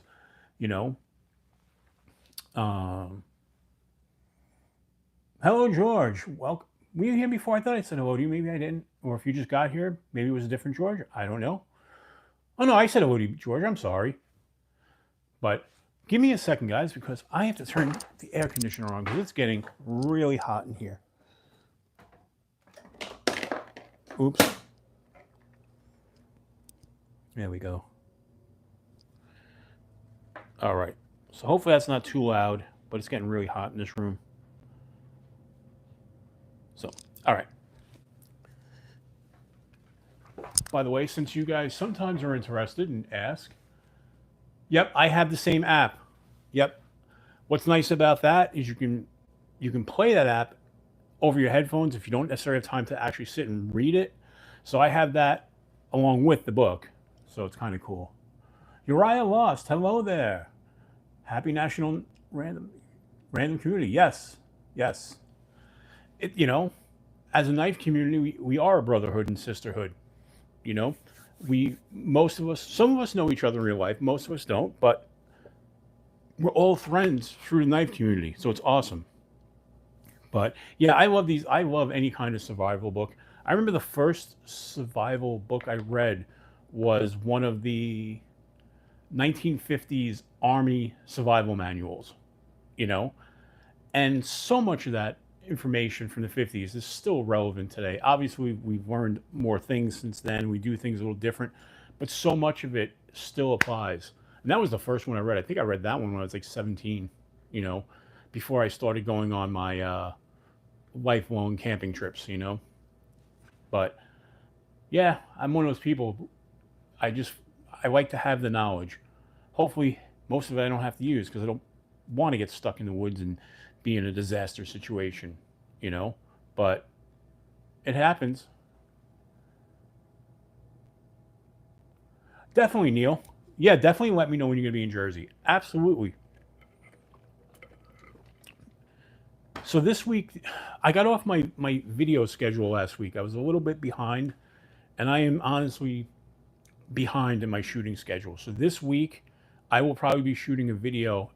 Hello, George. Welcome. Were you here before? I thought I said hello to you. Maybe I didn't. Or if you just got here, maybe it was a different George. I don't know. Oh, no, I said hello to you, George. I'm sorry. But give me a second, guys, because I have to turn the air conditioner on because it's getting really hot in here. Oops. There we go. All right. So hopefully that's not too loud, but it's getting really hot in this room. So, all right. By the way, since you guys sometimes are interested and ask, yep, I have the same app. Yep. What's nice about that is you can play that app over your headphones if you don't necessarily have time to actually sit and read it. So I have that along with the book. So it's kind of cool. Uriah Lost, hello there. Happy National Random Community. Yes. Yes. As a knife community, we are a brotherhood and sisterhood. Most of us, some of us know each other in real life, most of us don't, but we're all friends through the knife community. So it's awesome. But yeah, I love these. I love any kind of survival book. I remember the first survival book I read was one of the 1950s Army survival manuals, and so much of that information from the 50s is still relevant today. Obviously, we've learned more things since then. We do things a little different, but so much of it still applies. And that was the first one I read. I think I read that one when I was like 17, before I started going on my lifelong camping trips, But yeah, I'm one of those people. I like to have the knowledge. Hopefully, most of it I don't have to use because I don't want to get stuck in the woods and be in a disaster situation, But it happens. Definitely, Neil. Yeah, definitely let me know when you're going to be in Jersey. Absolutely. So this week, I got off my video schedule last week. I was a little bit behind, and I am honestly behind in my shooting schedule. So this week, I will probably be shooting a video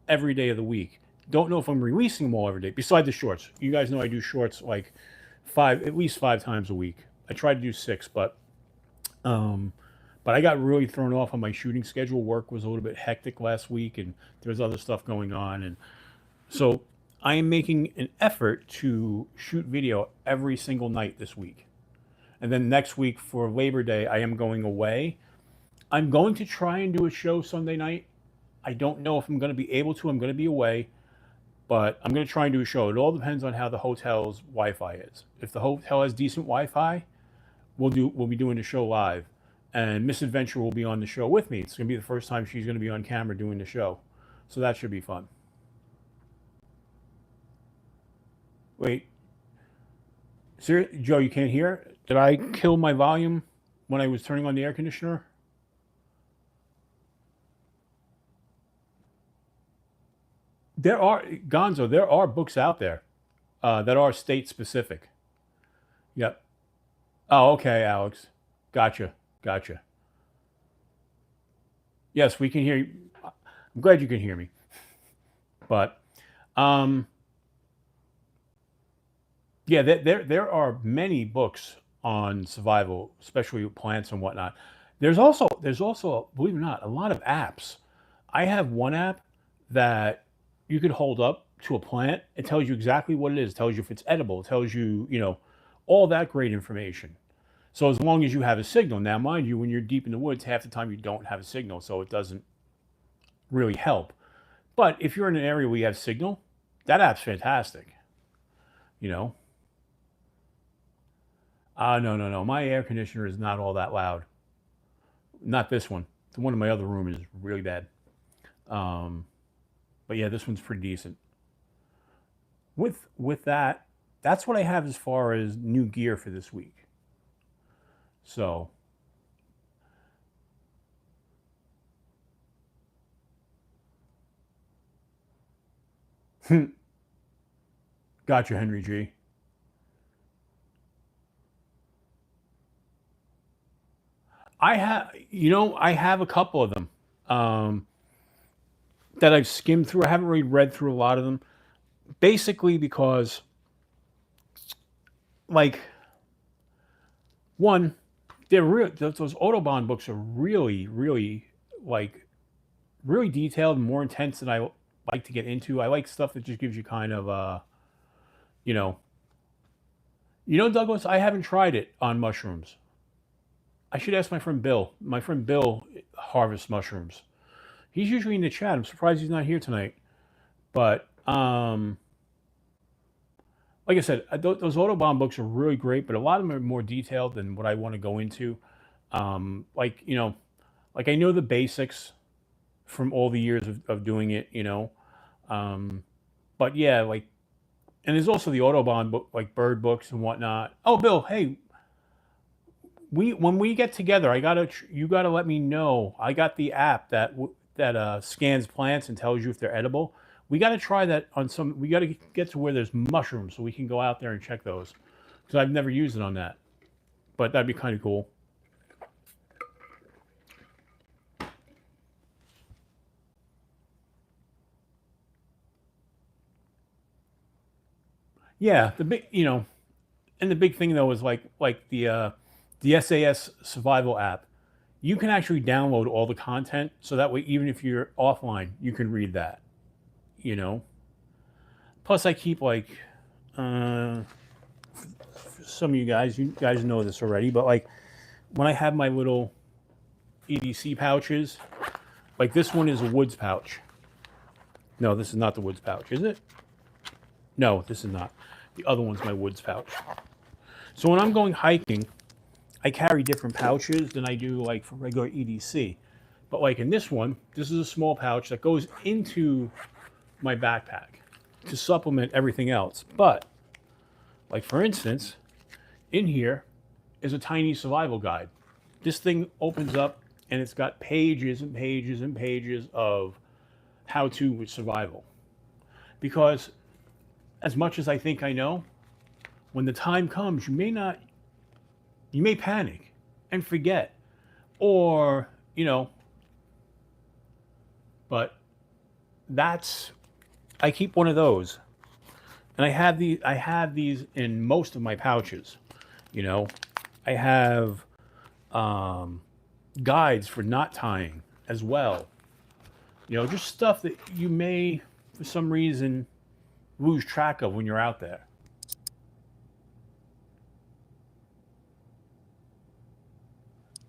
every day of the week. don't know if I'm releasing them all every day. Besides the shorts, you guys know I do shorts like at least 5 times a week. I try to do 6, um, but I got really thrown off on my shooting schedule. Work was a little bit hectic last week, and there was other stuff going on, and so I am making an effort to shoot video every single night this week. And then next week for Labor Day, I am going away. I'm going to try and do a show Sunday night. I don't know if I'm going to be able to. I'm going to be away, but I'm going to try and do a show. It all depends on how the hotel's Wi-Fi is. If the hotel has decent Wi-Fi, we'll be doing the show live, and Miss Adventure will be on the show with me. It's going to be the first time she's going to be on camera doing the show, so that should be fun. Wait, Joe, you can't hear? Did I kill my volume when I was turning on the air conditioner? There are, Gonzo, there are books out there that are state specific. Yep. Oh, okay, Alex. Gotcha. Gotcha. Yes, we can hear you. I'm glad you can hear me. But yeah, there are many books on survival, especially with plants and whatnot. There's also, believe it or not, a lot of apps. I have one app that you could hold up to a plant. It tells you exactly what it is. It tells you if it's edible. It tells you, all that great information. So as long as you have a signal. Now, mind you, when you're deep in the woods, half the time you don't have a signal, so it doesn't really help. But if you're in an area where you have signal, that app's fantastic. No. No. My air conditioner is not all that loud. Not this one. The one in my other room is really bad. But yeah, this one's pretty decent. With that, that's what I have as far as new gear for this week. So, gotcha, Henry G. I have a couple of them that I've skimmed through. I haven't really read through a lot of them, basically because, like, one, those Autobahn books are really, really, like, really detailed and more intense than I like to get into. I like stuff that just gives you kind of, you know, Douglas, I haven't tried it on mushrooms. I should ask my friend Bill. My friend Bill harvests mushrooms. He's usually in the chat. I'm surprised he's not here tonight. But like I said, those Autobahn books are really great, but a lot of them are more detailed than what I want to go into. Like I know the basics from all the years of doing it, But yeah, and there's also the Autobahn book, like bird books and whatnot. Oh, Bill, hey, when we get together, you gotta let me know. I got the app that scans plants and tells you if they're edible. We got to try that on some. We got to get to where there's mushrooms so we can go out there and check those. Because I've never used it on that, but that'd be kind of cool. Yeah, the big, and the big thing though is like the SAS survival app. You can actually download all the content, so that way even if you're offline, you can read that. Plus, I keep some of you guys know this already, but when I have my little EDC pouches, like this one is a woods pouch. No, this is not the woods pouch, is it? No, this is not. The other one's my woods pouch. So when I'm going hiking, I carry different pouches than I do for regular EDC. But in this one, this is a small pouch that goes into my backpack to supplement everything else. But, for instance, in here is a tiny survival guide. This thing opens up and it's got pages and pages and pages of how to with survival. Because as much as I think I know, when the time comes, you may panic and forget, or, but that's I keep one of those, and I have these in most of my pouches. You know, I have guides for knot tying as well. You know, just stuff that you may, for some reason, lose track of when you're out there.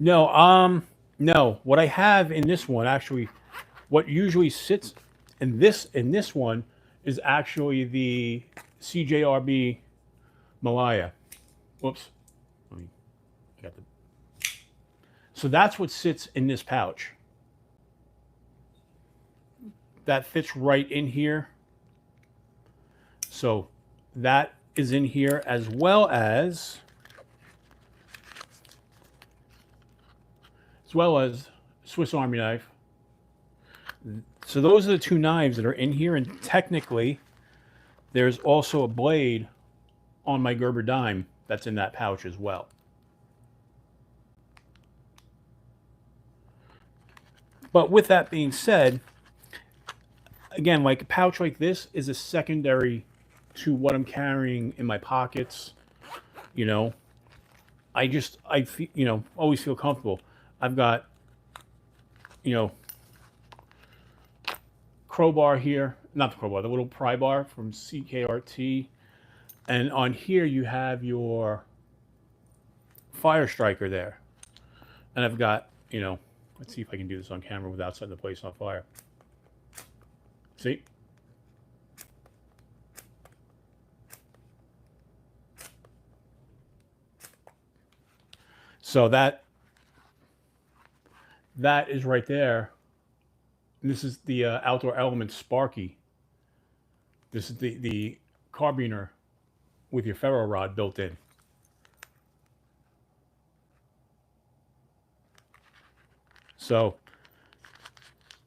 No, no. What I have in this one, actually, what usually sits in this one is actually the CJRB Malaya. Whoops. Let me get the, so that's what sits in this pouch. That fits right in here. So that is in here, as well as Swiss Army knife. So those are the two knives that are in here, and technically there's also a blade on my Gerber dime that's in that pouch as well. But with that being said, again, like a pouch like this is a secondary to what I'm carrying in my pockets. You know, I feel, you know, always feel comfortable. I've got, you know, crowbar here, not the crowbar, the little pry bar from CKRT. And on here you have your fire striker there. And I've got, you know, let's see if I can do this on camera without setting the place on fire. See? So that is right there. This is the Outdoor Element Sparky. This is the carbiner with your ferro rod built in. So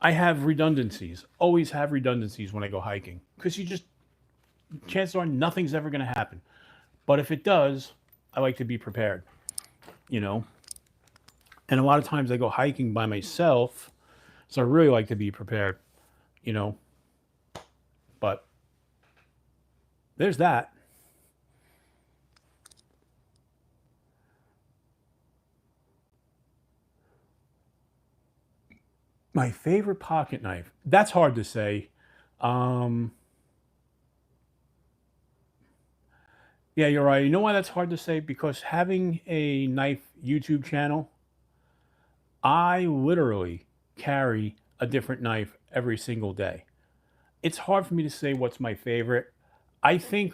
I have redundancies. Always have redundancies when I go hiking, because you just, chances are nothing's ever going to happen. But if it does, I like to be prepared, you know. And a lot of times I go hiking by myself, so I really like to be prepared, you know. But there's that. My favorite pocket knife. That's hard to say. Yeah, you're right. You know why that's hard to say? Because having a knife YouTube channel, I literally carry a different knife every single day. It's hard for me to say what's my favorite. I think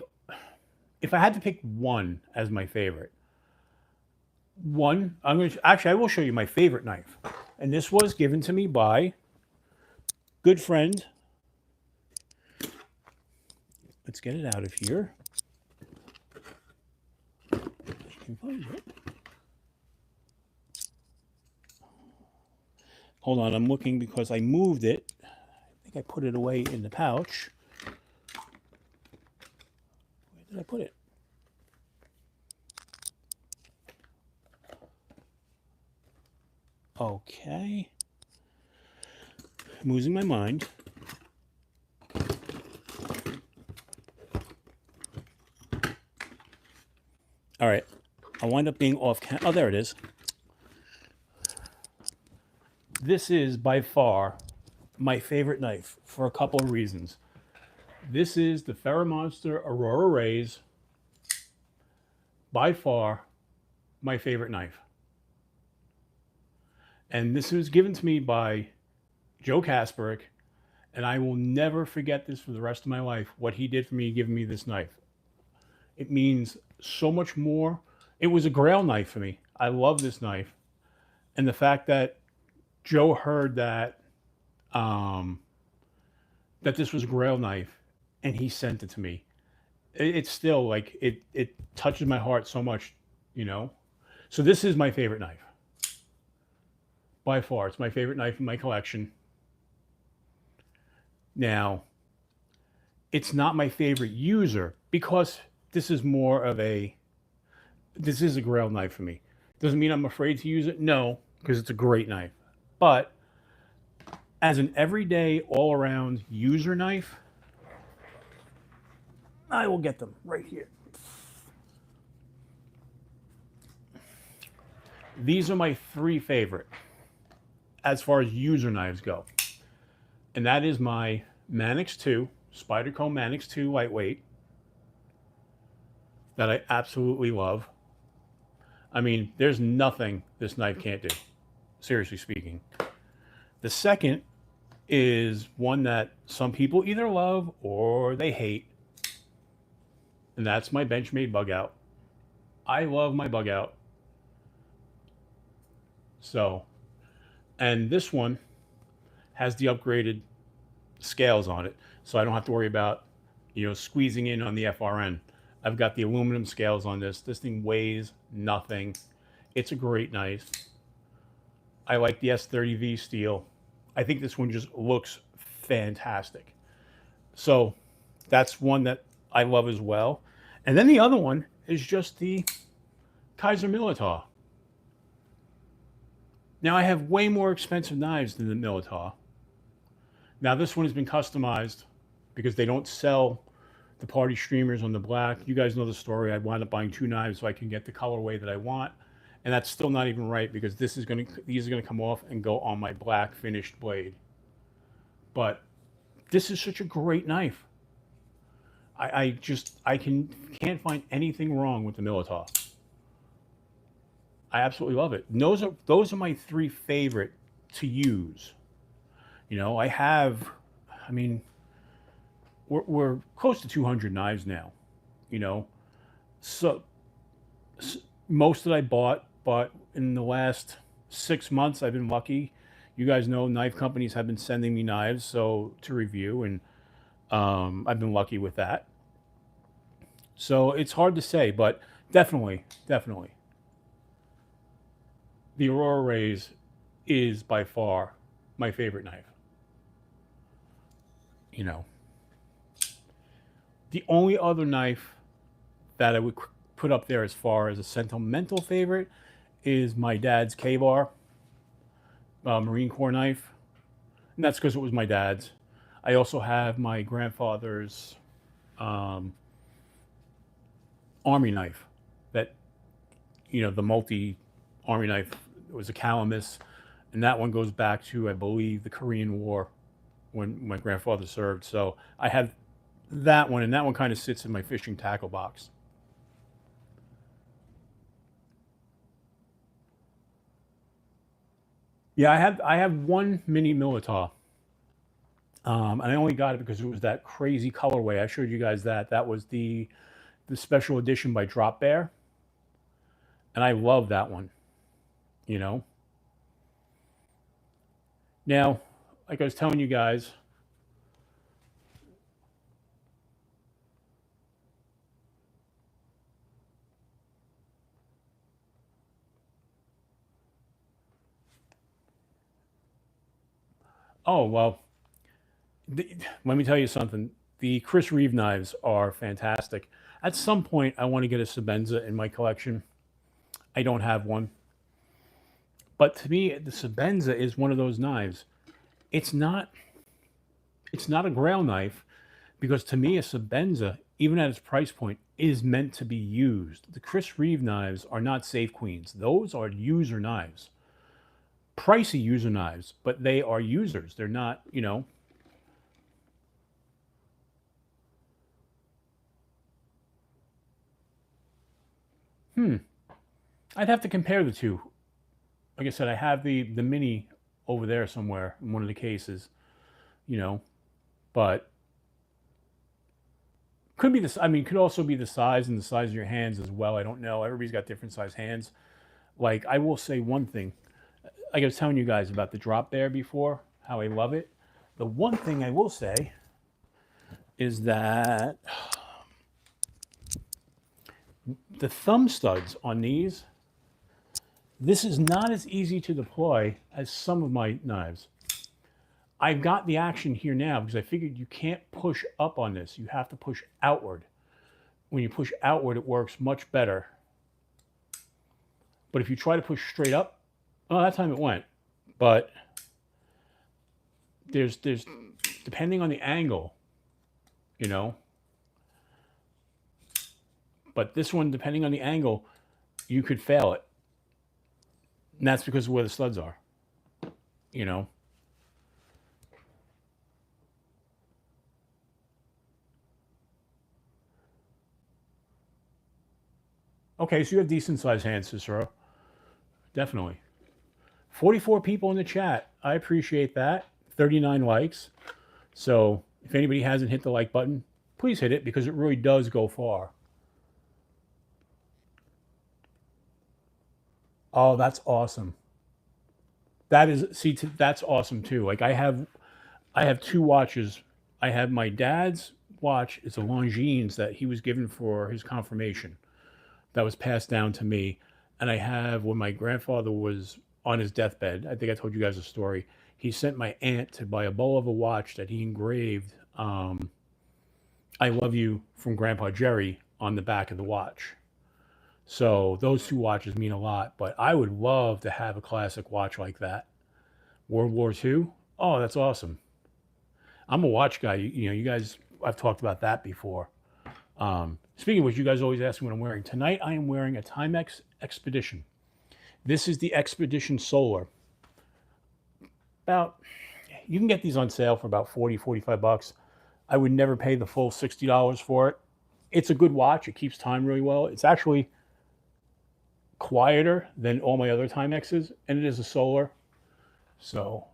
if I had to pick one as my favorite, I will show you my favorite knife. And this was given to me by good friend. Let's get it out of here. Hold on, I'm looking because I moved it. I think I put it away in the pouch. Where did I put it? Okay. I'm losing my mind. All right. I wind up being off camera. Oh, there it is. This is by far my favorite knife for a couple of reasons. This is the Ferromonster Aurora Rays. By far my favorite knife. And this was given to me by Joe Kasperick, and I will never forget this for the rest of my life, what he did for me giving me this knife. It means so much more. It was a grail knife for me. I love this knife. And the fact that Joe heard that that this was a grail knife and he sent it to me. It's still like, it touches my heart so much, you know. So this is my favorite knife. By far, it's my favorite knife in my collection. Now, it's not my favorite user because this is more of this is a grail knife for me. Doesn't mean I'm afraid to use it. No, because it's a great knife. But as an everyday, all-around user knife, I will get them right here. These are my 3 favorite as far as user knives go. And that is my Manix 2, Spyderco Manix 2 lightweight, that I absolutely love. I mean, there's nothing this knife can't do, seriously speaking. The second is one that some people either love or they hate, and that's my Benchmade bug out. I love my bug out. So, and this one has the upgraded scales on it, so I don't have to worry about, you know, squeezing in on the FRN. I've got the aluminum scales on this. This thing weighs nothing. It's a great knife. I like the S30V steel. I think this one just looks fantastic. So that's one that I love as well. And then the other one is just the Kaiser Militar. Now I have way more expensive knives than the Militar. Now this one has been customized because they don't sell the party streamers on the black. You guys know the story. I wound up buying 2 knives so I can get the colorway that I want. And that's still not even right because these are going to come off and go on my black finished blade. But this is such a great knife. I can't find anything wrong with the Militar. I absolutely love it. And those are my 3 favorite to use. You know, I mean, we're close to 200 knives now, you know. So most that I bought in the last 6 months, I've been lucky. You guys know knife companies have been sending me knives to review, and I've been lucky with that. So it's hard to say, but definitely, the Aurora Rays is by far my favorite knife. You know, the only other knife that I would put up there as far as a sentimental favorite is my dad's K-Bar Marine Corps knife. And that's because it was my dad's. I also have my grandfather's Army knife that, you know, the multi-Army knife. It was a Calamus. And that one goes back to, I believe, the Korean War when my grandfather served. So I have that one, and that one kind of sits in my fishing tackle box. Yeah, I have one mini Militar, and I only got it because it was that crazy colorway. I showed you guys that. That was the special edition by Drop Bear, and I love that one. You know. Now, like I was telling you guys, oh well, let me tell you something. The Chris Reeve knives are fantastic. At some point, I want to get a Sebenza in my collection. I don't have one. But to me, the Sebenza is one of those knives. It's not a Grail knife because to me, a Sebenza, even at its price point, is meant to be used. The Chris Reeve knives are not safe queens. Those are user knives. Pricey user knives, but they are users. They're not, you know. I'd have to compare the two. Like I said, I have the mini over there somewhere in one of the cases, you know, but could be this. I mean, could also be the size and the size of your hands as well. I don't know. Everybody's got different size hands. Like, I will say one thing. Like I was telling you guys about the Drop Bear before, how I love it. The one thing I will say is that the thumb studs on these, this is not as easy to deploy as some of my knives. I've got the action here now because I figured you can't push up on this. You have to push outward. When you push outward, it works much better. But if you try to push straight up, oh, that time it went. But there's depending on the angle, you know, But this one, depending on the angle, you could fail it. And that's because of where the studs are, you know. Okay, so you have decent sized hands, Cicero. Definitely. 44 people in the chat. I appreciate that. 39 likes. So if anybody hasn't hit the like button, please hit it because it really does go far. Oh, that's awesome. That is, see, that's awesome too. Like I have two watches. I have my dad's watch. It's a Longines that he was given for his confirmation. That was passed down to me. And I have when my grandfather was on his deathbed. I think I told you guys a story. He sent my aunt to buy a Bulova watch that he engraved. I love you from Grandpa Jerry on the back of the watch. So those two watches mean a lot. But I would love to have a classic watch like that. World War II. Oh, that's awesome. I'm a watch guy. You know, you guys. I've talked about that before. Speaking of which, you guys always ask me what I'm wearing. Tonight, I am wearing a Timex Expedition. This is the Expedition Solar. About, you can get these on sale for about 40, 45 bucks. I would never pay the full $60 for it. It's a good watch. It keeps time really well. It's actually quieter than all my other Timexes, and it is a solar. So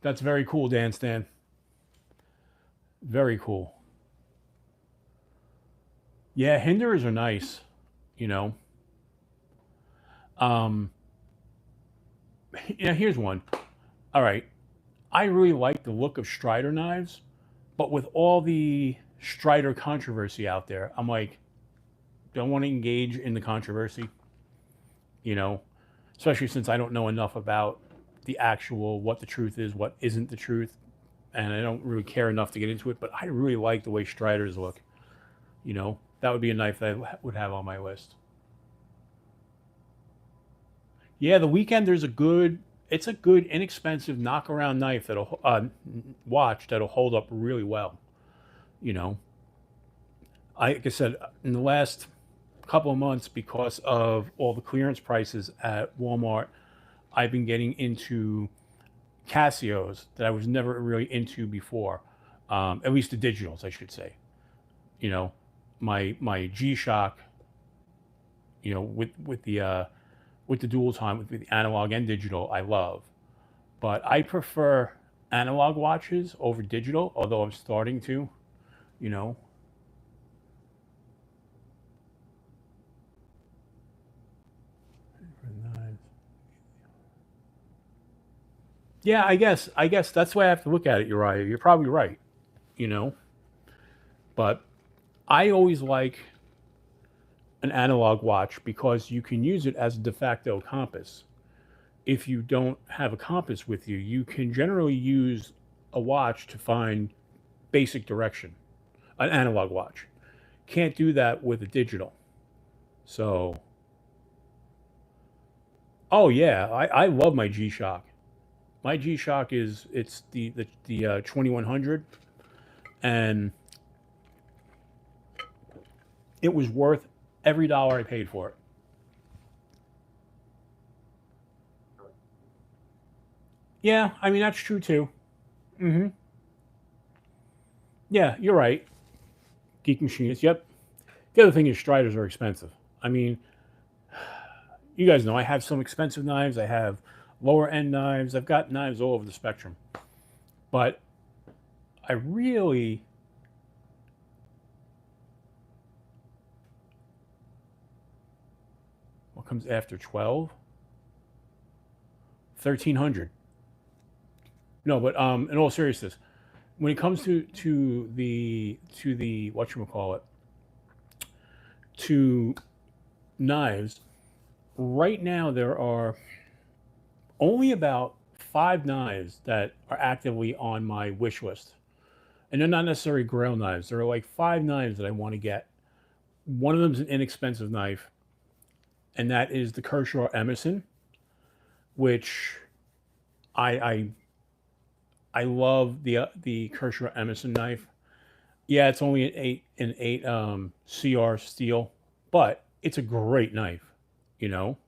that's very cool, Dan Stan. Very cool. Yeah, Hinders are nice, you know. Um, yeah, here's one. All right. I really like the look of Strider knives, but with all the Strider controversy out there, I'm like, don't want to engage in the controversy, you know, especially since I don't know enough about the actual, what the truth is, what isn't the truth. And I don't really care enough to get into it, but I really like the way Striders look, you know. That would be a knife that I would have on my list. Yeah, the Weekender's a good. It's a good, inexpensive knockaround knife that'll watch that'll hold up really well. You know, like I said, in the last couple of months, because of all the clearance prices at Walmart, I've been getting into Casios that I was never really into before. At least the digitals, I should say. You know, my G Shock. You know, with the dual time, with the analog and digital, I love. But I prefer analog watches over digital, although I'm starting to, you know. Yeah, I guess that's the way I have to look at it, Uriah. You're probably right, you know. But I always like an analog watch because you can use it as a de facto compass. If you don't have a compass with you, you can generally use a watch to find basic direction, an analog watch. Can't do that with a digital. So, oh yeah, I love my G Shock. My G Shock is it's the 2100, and it was worth every dollar I paid for it. Yeah, I mean that's true too. Hmm. Yeah, you're right. Geek machinists. Yep. The other thing is Striders are expensive. I mean, you guys know I have some expensive knives. I have lower end knives. I've got knives all over the spectrum. But I really, what comes after 12? 1300. No, but in all seriousness, when it comes to the what you call it, to knives, right now there are only about 5 knives that are actively on my wish list. And they're not necessarily grail knives. There are like 5 knives that I want to get. One of them is an inexpensive knife, and that is the Kershaw Emerson, which I I, I love the Kershaw Emerson knife. Yeah, it's only an eight CR steel, but it's a great knife. You know,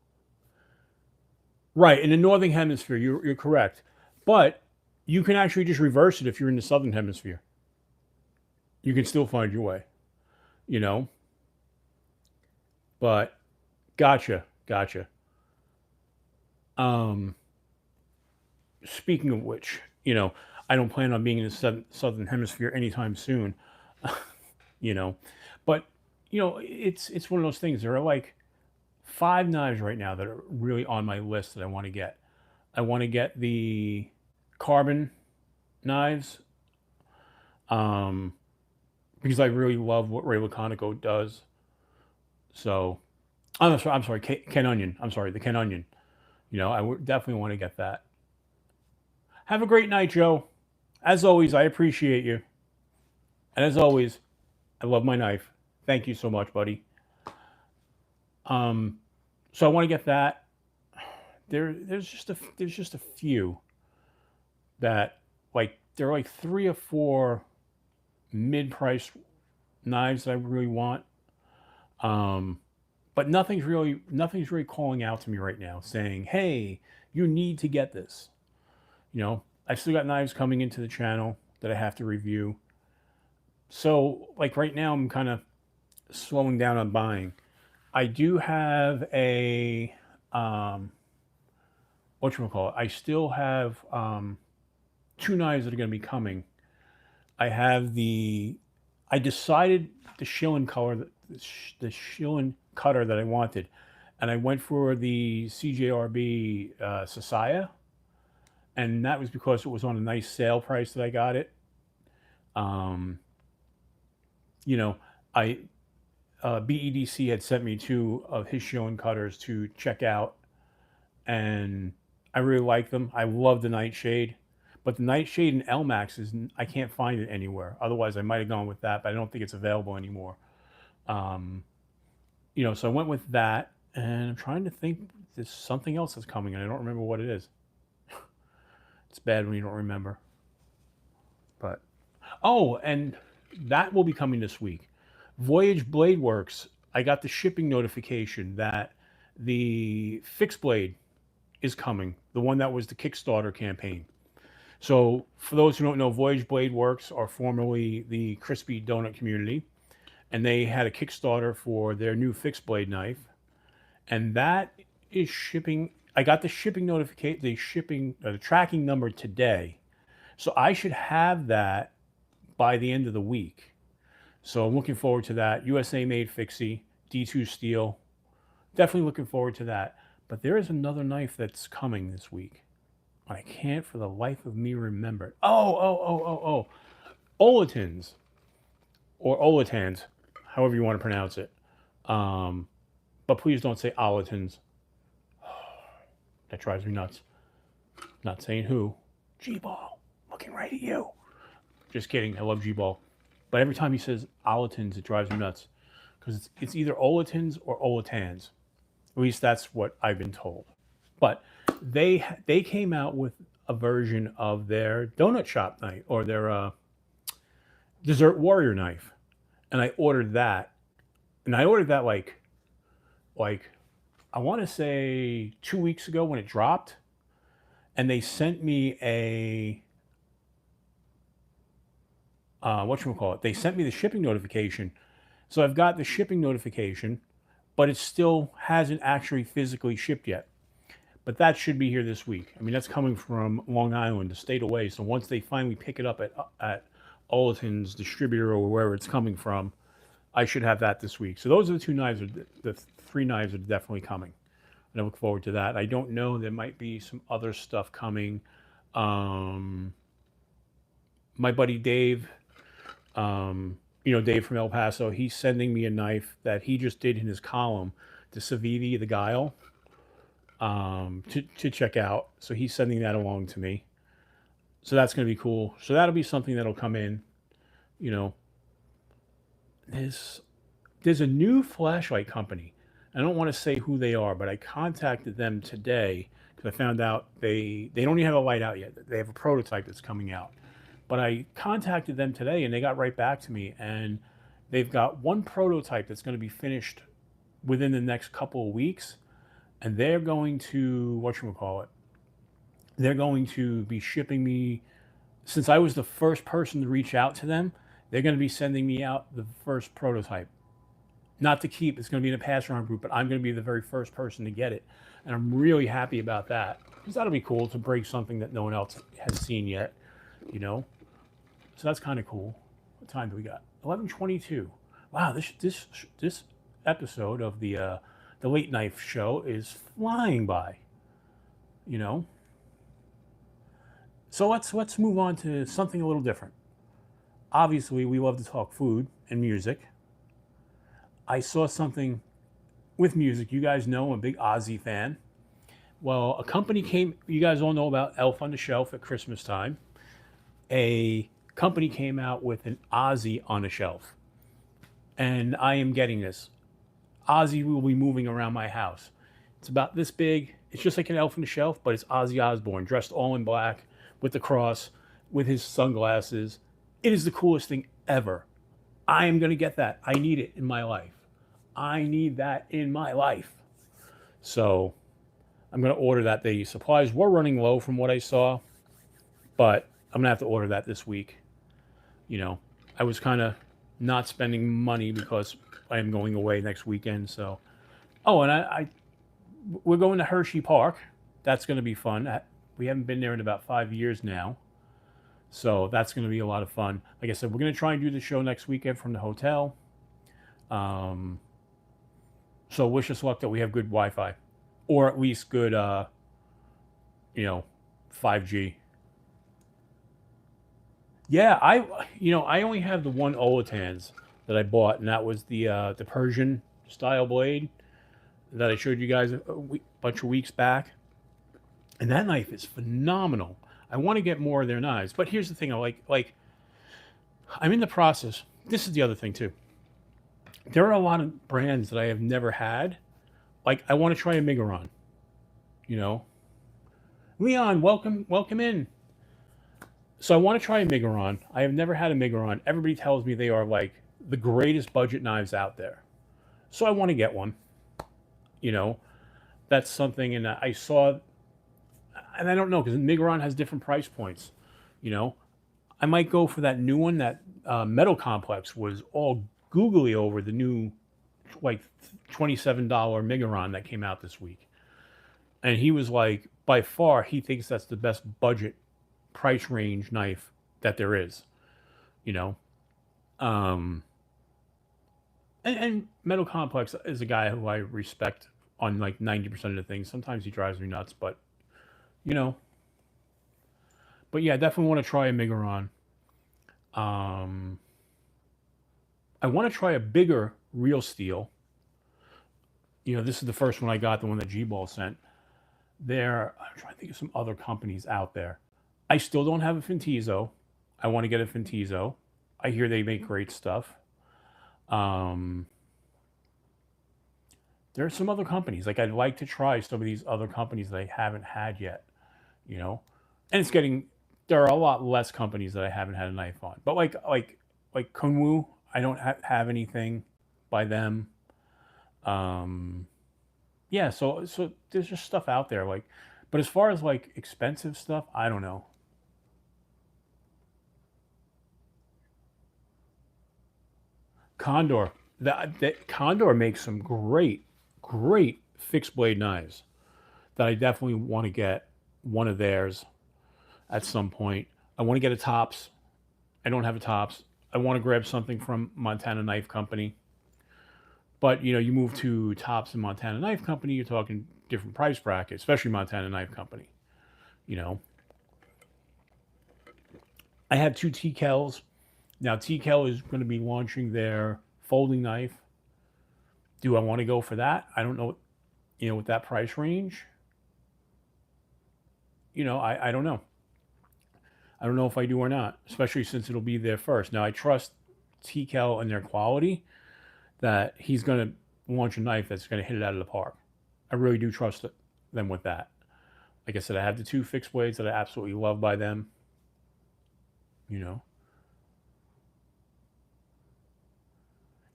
right in the northern hemisphere, you're correct, but you can actually just reverse it if you're in the southern hemisphere. You can still find your way. You know, but gotcha, gotcha. Um, Speaking of which, I don't plan on being in the southern hemisphere anytime soon. you know, but it's one of those things. There are like five knives right now that are really on my list that I want to get. I want to get the carbon knives, um, because I really love what Ray Laconico does. So I'm sorry, Ken Onion. I'm sorry, the Ken Onion. I would definitely want to get that. Have a great night, Joe. As always, I appreciate you. And as always, I love my knife. Thank you so much, buddy. Um, so I want to get that. There's just a few that, like, there are like three or four mid-price knives that I really want. Um, but nothing's really calling out to me right now saying, "Hey, you need to get this." I've still got knives coming into the channel that I have to review. So, like, right now, I'm kind of slowing down on buying. I do have a whatchamacallit. I still have two knives that are going to be coming. I have I decided the Schillen color, the Schillen cutter that I wanted, and I went for the CJRB Sasaya, and that was because it was on a nice sale price that I got it. Um, you know, I BEDC had sent me two of his Schillen cutters to check out, and I really like them. I love the Nightshade, but the Nightshade in LMAX I can't find it anywhere. Otherwise, I might have gone with that, but I don't think it's available anymore. Um, so I went with that, and I'm trying to think. There's something else that's coming, and I don't remember what it is. It's bad when you don't remember. But and that will be coming this week. Voyage Blade Works. I got the shipping notification that the fixed blade is coming, the one that was the Kickstarter campaign. So, for those who don't know, Voyage Blade Works are formerly the Crispy Donut community, and they had a Kickstarter for their new fixed blade knife, and that is shipping. I got the shipping notification, the tracking number today, so I should have that by the end of the week. So I'm looking forward to that. USA made fixie, D2 steel. Definitely looking forward to that. But there is another knife that's coming this week. I can't for the life of me remember it. Oh. Olatins, or Olatans, however you want to pronounce it. But please don't say Olatins. That drives me nuts. Not saying who. G-Ball, looking right at you. Just kidding. I love G-Ball. But every time he says Olatins, it drives me nuts. Because it's either Olatins or Olatans. At least that's what I've been told. But they came out with a version of their donut shop knife, or their dessert warrior knife, and I ordered that. And I ordered that like I want to say 2 weeks ago when it dropped, and they sent me a whatchamacallit. They sent me the shipping notification. So I've got the shipping notification, but it still hasn't actually physically shipped yet. But that should be here this week. I mean, that's coming from Long Island, a state away. So once they finally pick it up at Olatin's distributor or wherever it's coming from, I should have that this week. So those are the two knives, the three knives are definitely coming. And I look forward to that. I don't know. There might be some other stuff coming. My buddy Dave, Dave from El Paso, he's sending me a knife that he just did in his column, the Civivi, the Guile, to check out. So he's sending that along to me. So that's going to be cool. So that'll be something that'll come in. There's a new flashlight company. I don't want to say who they are, but I contacted them today because I found out they don't even have a light out yet. They have a prototype that's coming out. But I contacted them today and they got right back to me, and they've got one prototype that's going to be finished within the next couple of weeks, and they're going to, whatchamacallit, they're going to be shipping me, since I was the first person to reach out to them, they're going to be sending me out the first prototype. Not to keep, it's going to be in a pass around group, but I'm going to be the very first person to get it. And I'm really happy about that, because that'll be cool to break something that no one else has seen yet, you know? So that's kind of cool. What time do we got? 11:22. Wow, this episode of the Late Knife Show is flying by, you know? So let's move on to something a little different. Obviously, we love to talk food and music. I saw something with music. You guys know I'm a big Ozzy fan. Well, a company came, you guys all know about Elf on the Shelf at Christmas time. A company came out with an Ozzy on the shelf. And I am getting this. Ozzy will be moving around my house. It's about this big. It's just like an Elf on the Shelf, but it's Ozzy Osbourne, dressed all in black, with the cross, with his sunglasses. It is the coolest thing ever. I am going to get that. I need it in my life. I need that in my life. So I'm going to order that. The supplies were running low from what I saw, but I'm going to have to order that this week. You know, I was kind of not spending money because I am going away next weekend. So, oh, and we're going to Hershey Park. That's going to be fun. We haven't been there in about 5 years now. So that's going to be a lot of fun. Like I said, we're going to try and do the show next weekend from the hotel. So wish us luck that we have good Wi-Fi, or at least good, 5G. Yeah, I only have the one Olatans that I bought, and that was the Persian style blade that I showed you guys a bunch of weeks back. And that knife is phenomenal. I want to get more of their knives, but here's the thing: I like I'm in the process. This is the other thing too. There are a lot of brands that I have never had. Like, I want to try a Miguron. You know, Leon, welcome in. So I want to try a Miguron. I have never had a Miguron. Everybody tells me they are like the greatest budget knives out there. So I want to get one. You know, that's something. And I saw, and I don't know, because Miguron has different price points. You know, I might go for that new one. That Metal Complex was all googly over the new, like, $27 Miguron that came out this week. And he was like, by far, he thinks that's the best budget price range knife that there is, you know. And Metal Complex is a guy who I respect on like 90% of the things. Sometimes he drives me nuts, but, you know. But yeah, I definitely want to try a Miguron. I want to try a bigger real steel. You know, this is the first one I got, the one that G-Ball sent. I'm trying to think of some other companies out there. I still don't have a Fintizo. I want to get a Fintizo. I hear they make great stuff. There are some other companies. Like, I'd like to try some of these other companies that I haven't had yet, you know? And there are a lot less companies that I haven't had a knife on. But like Kunwu, I don't have anything by them. Yeah, so there's just stuff out there. Like, but as far as like expensive stuff, I don't know. Condor. That Condor makes some great fixed blade knives that I definitely want to get one of theirs at some point. I want to get a Tops. I don't have a Tops. I want to grab something from Montana Knife Company. But, you know, you move to Tops and Montana Knife Company, you're talking different price bracket, especially Montana Knife Company. You know, I have two T-Kels. Now, T-Kel is going to be launching their folding knife. Do I want to go for that? I don't know, you know, with that price range. You know, I don't know. I don't know if I do or not, especially since it'll be there first. Now, I trust T-Kel and their quality, that he's going to launch a knife that's going to hit it out of the park. I really do trust them with that. Like I said, I have the two fixed blades that I absolutely love by them. you know.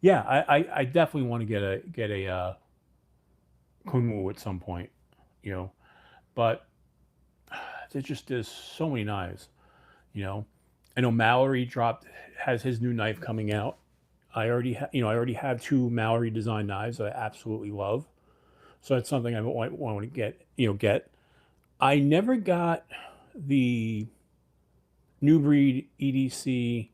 Yeah, I definitely want to get a Kunwu at some point, you know. But there's so many knives, you know. I know Mallory dropped has his new knife coming out. I already have two Mallory design knives that I absolutely love. So that's something I want to get. I never got the New Breed EDC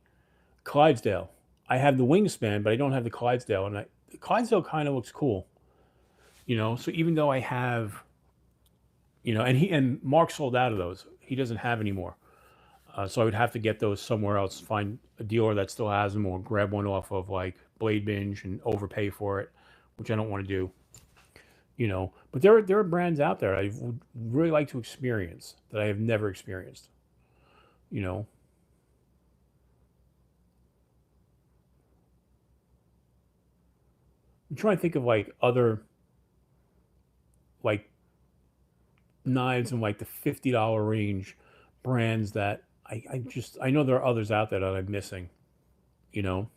Clydesdale. I have the Wingspan, but I don't have the Clydesdale, and the Clydesdale kind of looks cool, you know. So even though I have, and Mark sold out of those, he doesn't have any more. So I would have to get those somewhere else, find a dealer that still has them, or grab one off of like Blade Binge and overpay for it, which I don't want to do, you know. But there are brands out there I would really like to experience that I have never experienced, you know. I'm trying to think of like other like knives in like the $50 range brands that I know there are others out there that I'm missing, you know.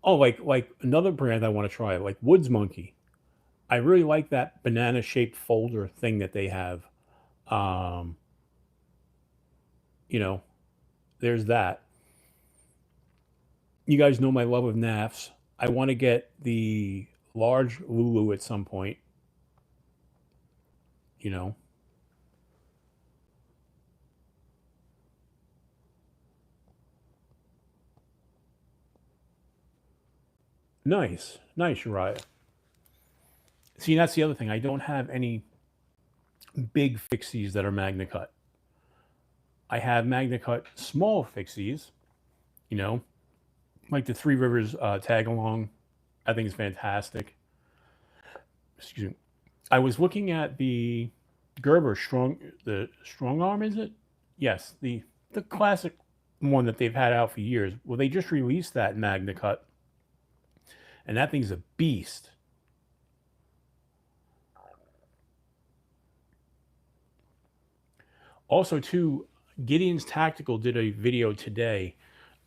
Oh, like another brand I want to try, like Woods Monkey. I really like that banana shaped folder thing that they have. Um, you know, there's that. You guys know my love of NAFs. I want to get the large Lulu at some point, you know. Nice. Nice, Uriah. See, that's the other thing. I don't have any big fixies that are Magna Cut. I have Magna Cut small fixies, you know, like the Three Rivers tag along. I think it's fantastic. Excuse me. I was looking at the Gerber the strong arm, is it? Yes, the classic one that they've had out for years. Well, they just released that Magna Cut, and that thing's a beast. Also, too, Gideon's Tactical did a video today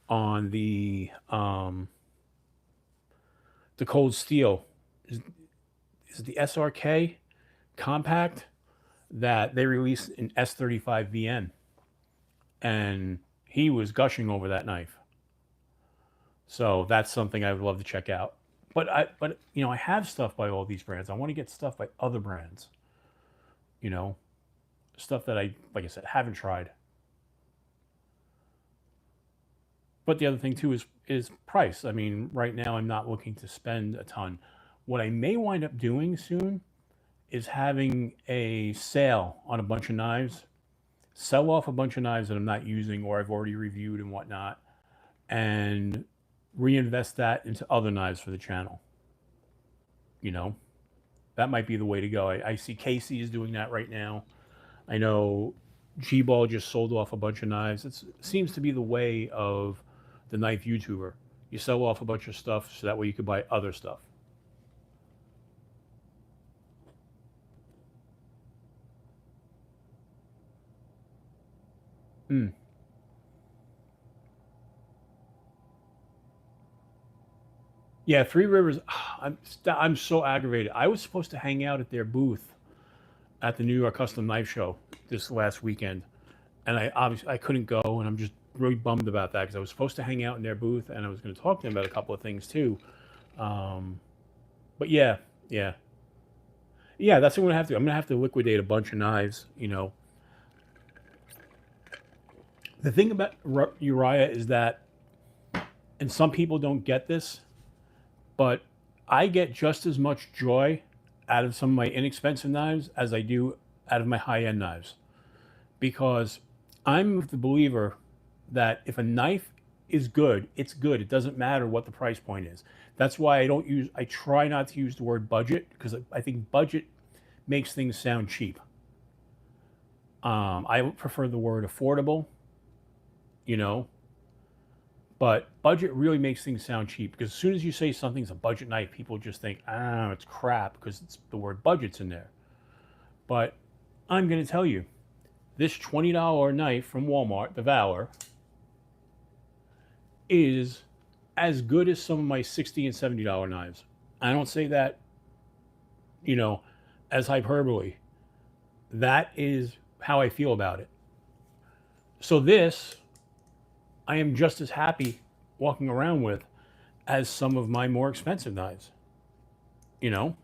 on the Cold Steel. Is the SRK compact that they released in S35 VN, and he was gushing over that knife. So that's something I would love to check out. But I have stuff by all these brands. I want to get stuff by other brands. You know, stuff that like I said, haven't tried. But the other thing too is price. I mean, right now I'm not looking to spend a ton. What I may wind up doing soon is having a sale on a bunch of knives, sell off a bunch of knives that I'm not using or I've already reviewed and whatnot, and reinvest that into other knives for the channel. You know, that might be the way to go. I see Casey is doing that right now. I know G-Ball just sold off a bunch of knives. It seems to be the way of the knife YouTuber. You sell off a bunch of stuff so that way you could buy other stuff. Mm. Yeah, Three Rivers. I'm so aggravated. I was supposed to hang out at their booth at the New York Custom Knife Show this last weekend, and I couldn't go, and I'm just really bummed about that because I was supposed to hang out in their booth and I was going to talk to them about a couple of things too. Um, but yeah, yeah. That's what I'm gonna have to. I'm gonna have to liquidate a bunch of knives. You know, the thing about Uriah is that, and some people don't get this, but I get just as much joy out of some of my inexpensive knives as I do out of my high-end knives, because I'm the believer that if a knife is good, it's good. It doesn't matter what the price point is. That's why I try not to use the word budget, because I think budget makes things sound cheap. I prefer the word affordable, you know, but budget really makes things sound cheap, because as soon as you say something's a budget knife, people just think, it's crap because the word budget's in there. But I'm going to tell you, this $20 knife from Walmart, the Valor, is as good as some of my $60 and $70 knives. I don't say that, you know, as hyperbole. That is how I feel about it. So this, I am just as happy walking around with as some of my more expensive knives. You know,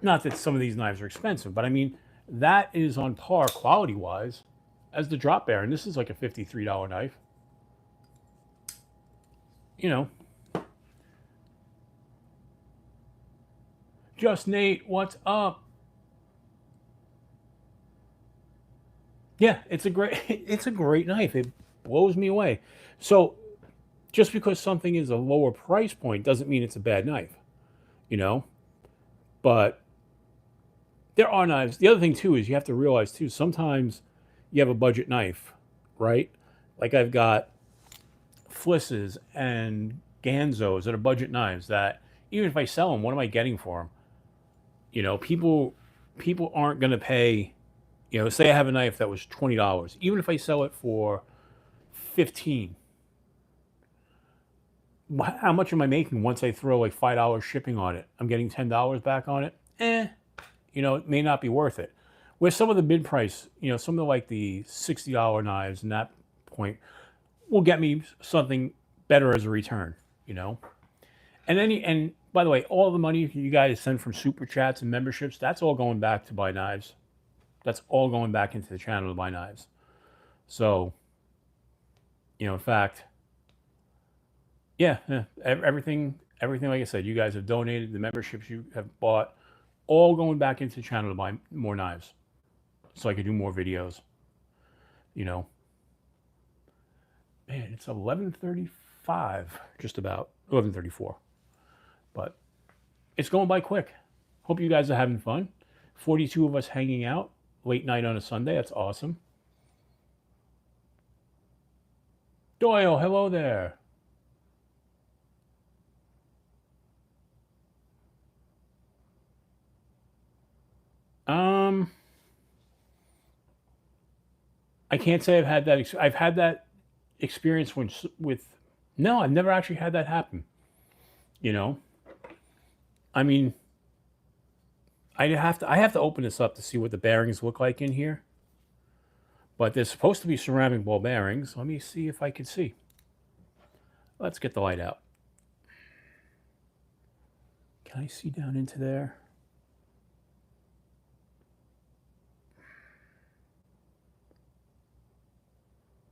not that some of these knives are expensive, but I mean, that is on par quality wise as the drop bear. And this is like a $53 knife. You know, Just Nate, what's up? Yeah, it's a great it's a great knife. It blows me away. So just because something is a lower price point doesn't mean it's a bad knife, you know? But there are knives. The other thing too is you have to realize too, sometimes you have a budget knife, right? Like I've got Flisses and Ganzos that are budget knives that even if I sell them, what am I getting for them? You know, people aren't going to pay, you know, say I have a knife that was $20. Even if I sell it for 15, how much am I making once I throw like $5 shipping on it? I'm getting $10 back on it. You know, it may not be worth it. With some of the mid price, you know, some of the like the $60 knives and that point will get me something better as a return, you know. And by the way, all the money you guys send from super chats and memberships, that's all going back to buy knives. That's all going back into the channel to buy knives. So, you know, in fact, yeah, everything like I said, you guys have donated, the memberships you have bought, all going back into the channel to buy more knives so I could do more videos, you know. Man, it's 11:35, just about 11:34, but it's going by quick. Hope you guys are having fun. 42 of us hanging out late night on a Sunday. That's awesome. Doyle, hello there. I can't say I've had that. I've had that experience with. No, I've never actually had that happen. You know, I mean, I have to open this up to see what the bearings look like in here. But there's supposed to be ceramic ball bearings. Let me see if I can see. Let's get the light out. Can I see down into there?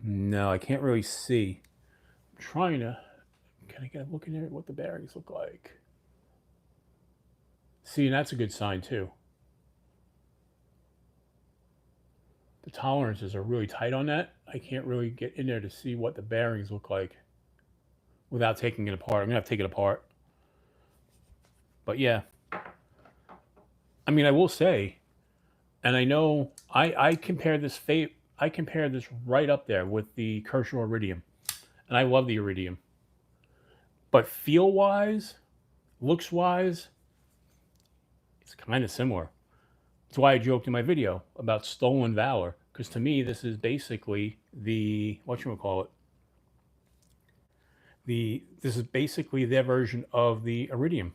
No, I can't really see. I'm trying to. Can I get a look in there at what the bearings look like? See, and that's a good sign too. The tolerances are really tight on that. I can't really get in there to see what the bearings look like without taking it apart. I'm gonna have to take it apart. But yeah, I mean, I will say, and I know I compare this right up there with the Kershaw Iridium, and I love the Iridium. But feel wise, looks wise, it's kind of similar. That's why I joked in my video about Stolen Valor, because to me this is basically the whatchamacallit. This is basically their version of the Iridium.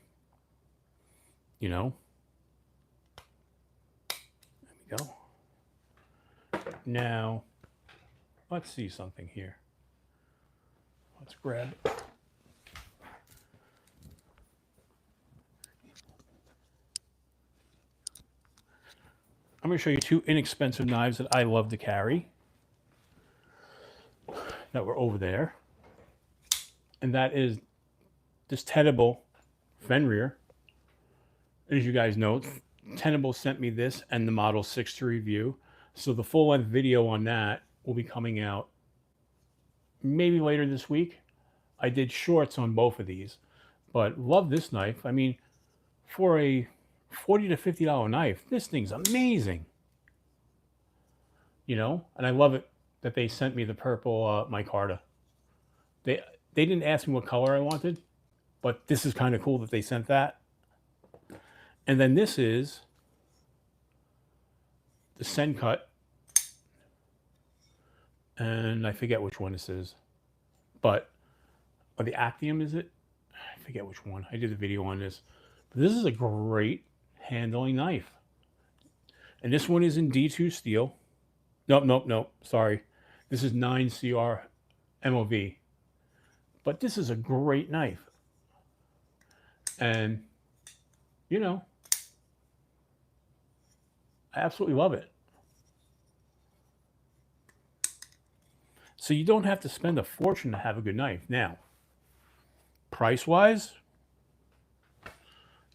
You know? There we go. Now, let's see something here. Let's grab it. I'm going to show you two inexpensive knives that I love to carry that were over there. And that is this Tenable Fenrir. As you guys know, Tenable sent me this and the Model 6 to review. So the full-length video on that will be coming out maybe later this week. I did shorts on both of these, but love this knife. I mean, for a $40 to $50 knife, this thing's amazing. You know, and I love it that they sent me the purple micarta. They didn't ask me what color I wanted, but this is kind of cool that they sent that. And then this is the Send Cut and I forget which one this is, but or the Actium, is it? I forget which one. I did a video on this. But this is a great handling knife. And this one is in D2 steel. Nope, nope, nope. Sorry. This is 9CR MOV. But this is a great knife. And, you know, I absolutely love it. So you don't have to spend a fortune to have a good knife. Now, price-wise,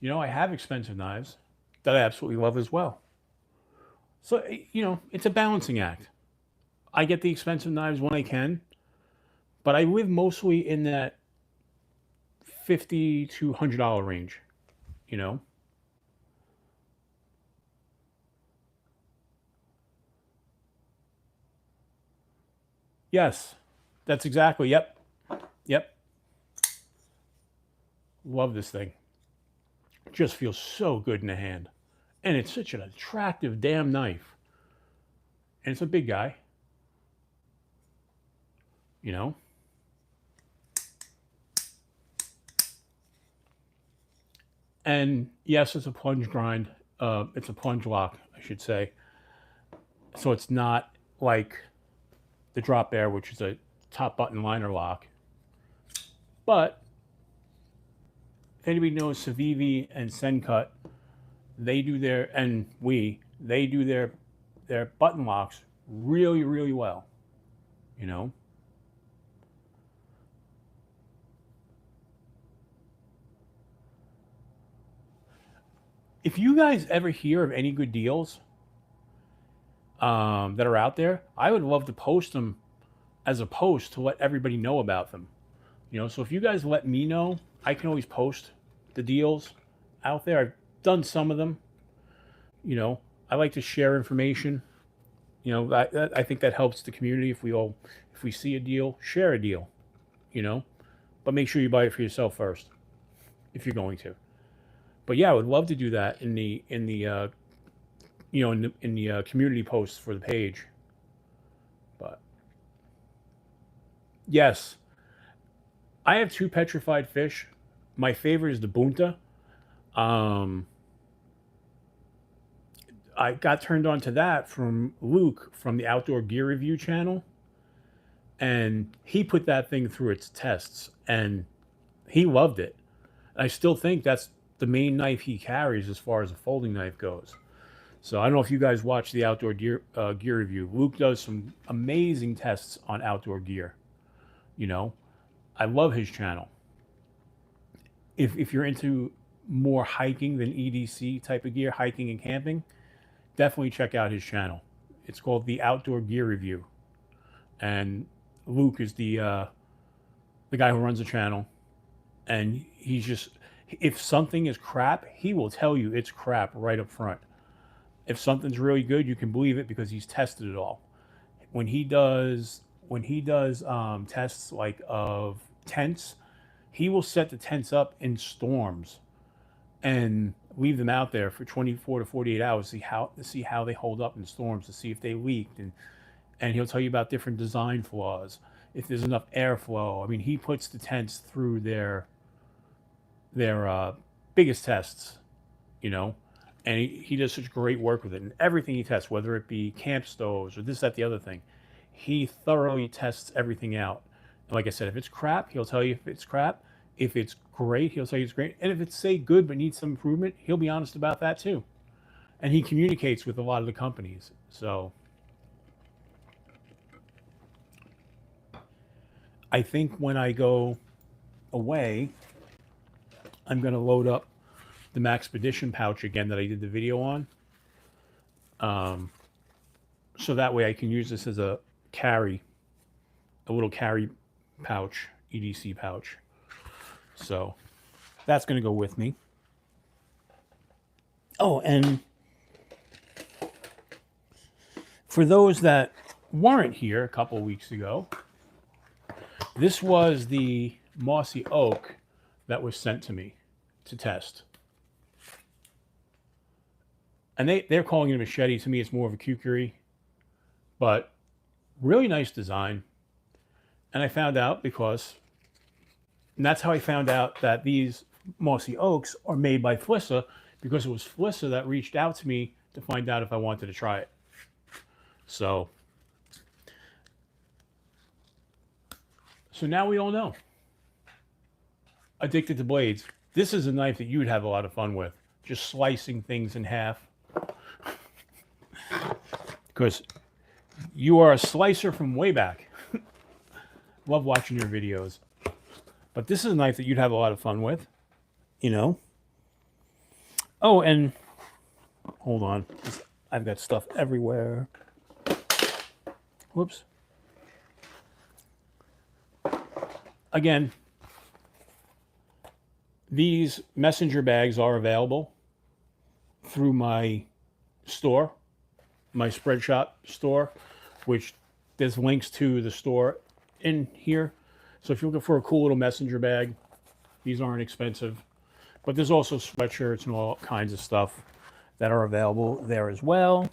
you know, I have expensive knives that I absolutely love as well. So, you know, it's a balancing act. I get the expensive knives when I can, but I live mostly in that $50 to $100 range, you know? Yes, that's exactly, yep, yep. Love this thing. Just feels so good in the hand. And it's such an attractive damn knife. And it's a big guy, you know? And yes, it's a plunge grind. It's a plunge lock, I should say. So it's not like the Drop Bear, which is a top button liner lock. But if anybody knows Civivi and Sencut, they do their, and they do their button locks really, really well, you know? If you guys ever hear of any good deals that are out there, I would love to post them as a post to let everybody know about them. You know, so if you guys let me know, I can always post the deals out there. I've done some of them. You know, I like to share information. You know, I think that helps the community if we see a deal, share a deal. You know, but make sure you buy it for yourself first if you're going to. But yeah, I would love to do that in the you know, in the community posts for the page. But yes, I have two petrified fish. My favorite is the bunta. Um, I got turned on to that from Luke from the Outdoor Gear Review channel, and he put that thing through its tests, and he loved it. I still think that's the main knife he carries as far as a folding knife goes. So I don't know if you guys watch the Outdoor Gear Review. Luke does some amazing tests on outdoor gear. You know, I love his channel. If you're into more hiking than EDC type of gear, hiking and camping, definitely check out his channel. It's called the Outdoor Gear Review, and Luke is the guy who runs the channel. And he's just, if something is crap, he will tell you it's crap right up front. If something's really good, you can believe it because he's tested it all. When he does tests like of tents, he will set the tents up in storms and leave them out there for 24 to 48 hours to see how they hold up in storms, to see if they leaked, and he'll tell you about different design flaws, if there's enough airflow. I mean, he puts the tents through their biggest tests, you know, and he does such great work with it. And everything he tests, whether it be camp stoves or this, that, the other thing, he thoroughly tests everything out. And like I said, if it's crap, he'll tell you if it's crap. If it's great, he'll tell you it's great. And if it's, say, good but needs some improvement, he'll be honest about that too. And he communicates with a lot of the companies. So I think when I go away, I'm going to load up the Maxpedition pouch again that I did the video on. So that way I can use this as a little carry pouch, EDC pouch. So that's going to go with me. Oh, and for those that weren't here a couple weeks ago, this was the mossy oak that was sent to me to test. And they're calling it a machete. To me, it's more of a kukuri. But Really nice design. And I found out and that's how I found out that these mossy oaks are made by Flissa, because it was Flissa that reached out to me to find out if I wanted to try it. So now we all know. Addicted to blades. This is a knife that you would have a lot of fun with, just slicing things in half. Because you are a slicer from way back. Love watching your videos. But this is a knife that you'd have a lot of fun with, you know. Oh, and hold on. I've got stuff everywhere. Whoops. Again, these messenger bags are available through my store, my Spreadshop store, which there's links to the store in here. So if you're looking for a cool little messenger bag, these aren't expensive. But there's also sweatshirts and all kinds of stuff that are available there as well.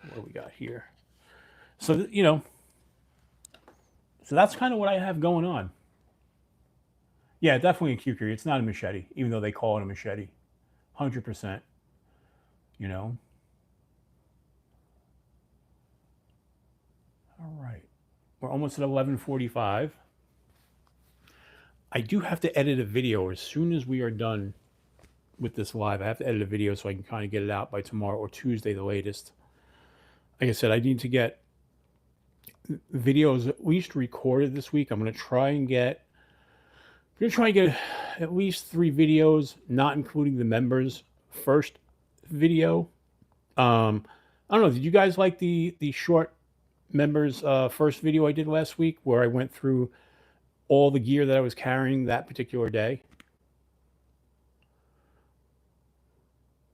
What do we got here? So, you know, so that's kind of what I have going on. Yeah, definitely a kukri. It's not a machete, even though they call it a machete. 100%. You know? All right. We're almost at 11:45. I do have to edit a video as soon as we are done with this live. I have to edit a video so I can kind of get it out by tomorrow or Tuesday, the latest. Like I said, I need to get videos at least recorded this week. I'm going to try and get at least 3 videos, not including the members' first video. I don't know. Did you guys like the short members' first video I did last week, where I went through all the gear that I was carrying that particular day?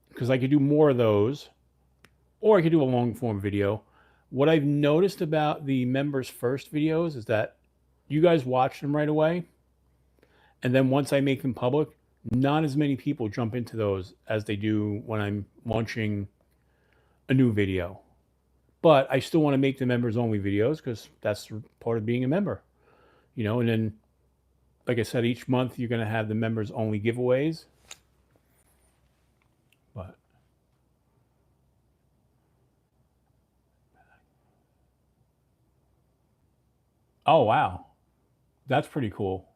Because I could do more of those, or I could do a long form video. What I've noticed about the members' first videos is that you guys watch them right away, and then once I make them public, not as many people jump into those as they do when I'm launching a new video. But I still want to make the members only videos, because that's part of being a member, you know. And then, like I said, each month you're going to have the members only giveaways. But oh wow, that's pretty cool.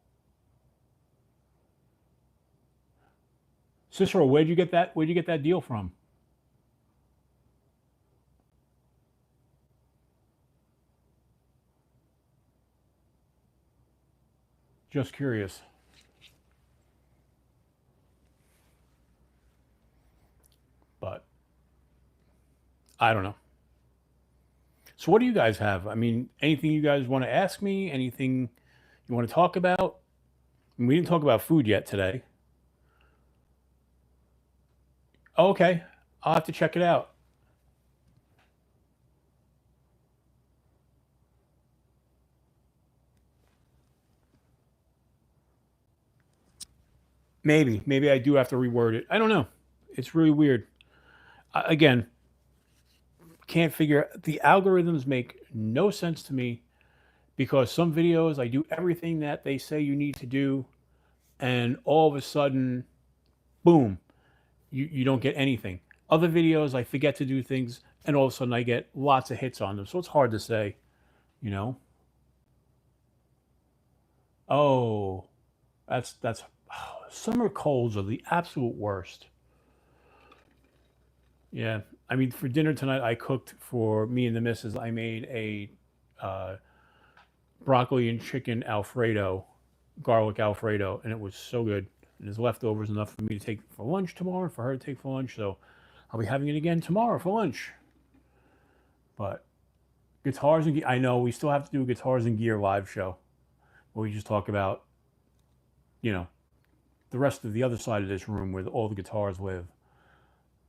Cicero, where'd you get that deal from? Just curious. But I don't know. So what do you guys have? I mean, anything you guys want to ask me? Anything you want to talk about? We didn't talk about food yet today. Oh, okay. I'll have to check it out. Maybe I do have to reword it. I don't know. It's really weird. Again, can't figure, the algorithms make no sense to me, because some videos I do everything that they say you need to do, and all of a sudden, boom, you don't get anything. Other videos I forget to do things, and all of a sudden I get lots of hits on them. So it's hard to say, you know. Oh, that's summer colds are the absolute worst. Yeah, I mean, for dinner tonight, I cooked for me and the missus. I made a uh, broccoli and chicken Alfredo, garlic Alfredo, and it was so good. And there's leftovers enough for me to take for lunch tomorrow, for her to take for lunch. So I'll be having it again tomorrow for lunch. But guitars and gear, I know we still have to do a guitars and gear live show, where we just talk about, you know, the rest of the other side of this room where all the guitars live,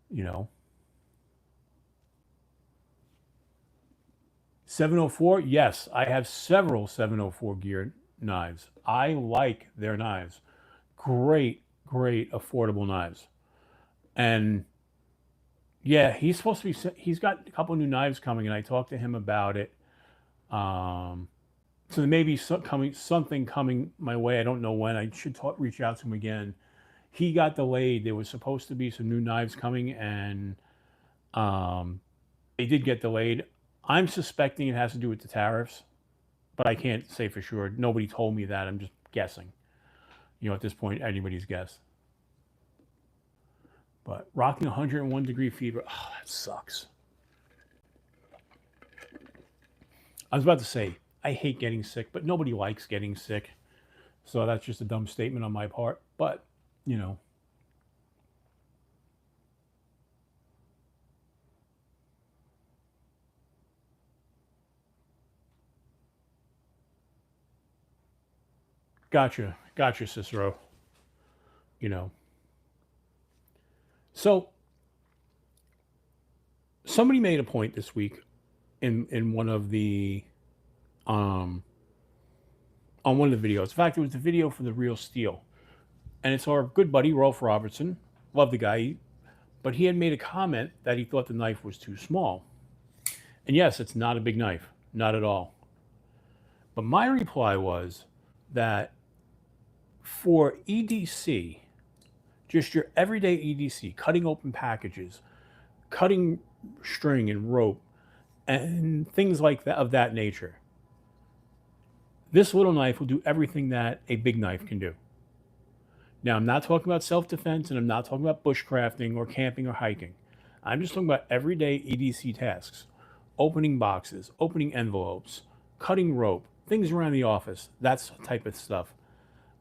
you know. 704, yes, I have several 704 gear knives. I like their knives. Great, great affordable knives. And Yeah, he's supposed to be. He's got a couple new knives coming, and I talked to him about it. Um, so there may be something coming my way. I don't know when. I should reach out to him again. He got delayed. There was supposed to be some new knives coming, and um, they did get delayed. I'm suspecting it has to do with the tariffs, but I can't say for sure. Nobody told me that. I'm just guessing. At this point, anybody's guess. But rocking 101-degree fever, oh, that sucks. I was about to say, I hate getting sick, but nobody likes getting sick. So that's just a dumb statement on my part. But, Gotcha, Cicero. You know. So somebody made a point this week in one of the um on one of the videos. In fact, it was the video for the Real Steel. And it's our good buddy Rolf Robertson. Love the guy. But he had made a comment that he thought the knife was too small. And yes, it's not a big knife. Not at all. But my reply was that for EDC, just your everyday EDC, cutting open packages, cutting string and rope, and things like that of that nature, this little knife will do everything that a big knife can do. Now, I'm not talking about self-defense, and I'm not talking about bushcrafting or camping or hiking. I'm just talking about everyday EDC tasks. Opening boxes, opening envelopes, cutting rope, things around the office, that type of stuff.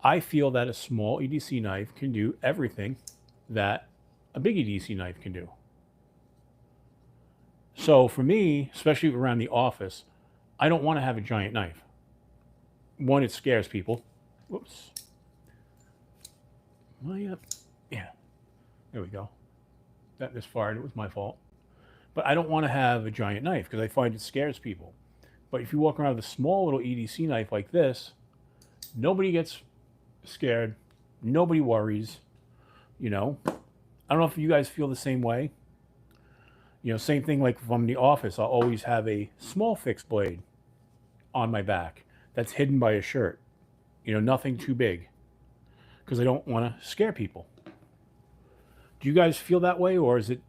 I feel that a small EDC knife can do everything that a big EDC knife can do. So for me, especially around the office, I don't want to have a giant knife. One, it scares people. Whoops. Well, yeah. There we go. That misfired. It was my fault. But I don't want to have a giant knife because I find it scares people. But if you walk around with a small little EDC knife like this, nobody gets scared. Nobody worries. I don't know if you guys feel the same way. Same thing like from the office. I'll always have a small fixed blade on my back that's hidden by a shirt. Nothing too big because I don't want to scare people. Do you guys feel that way, or is it,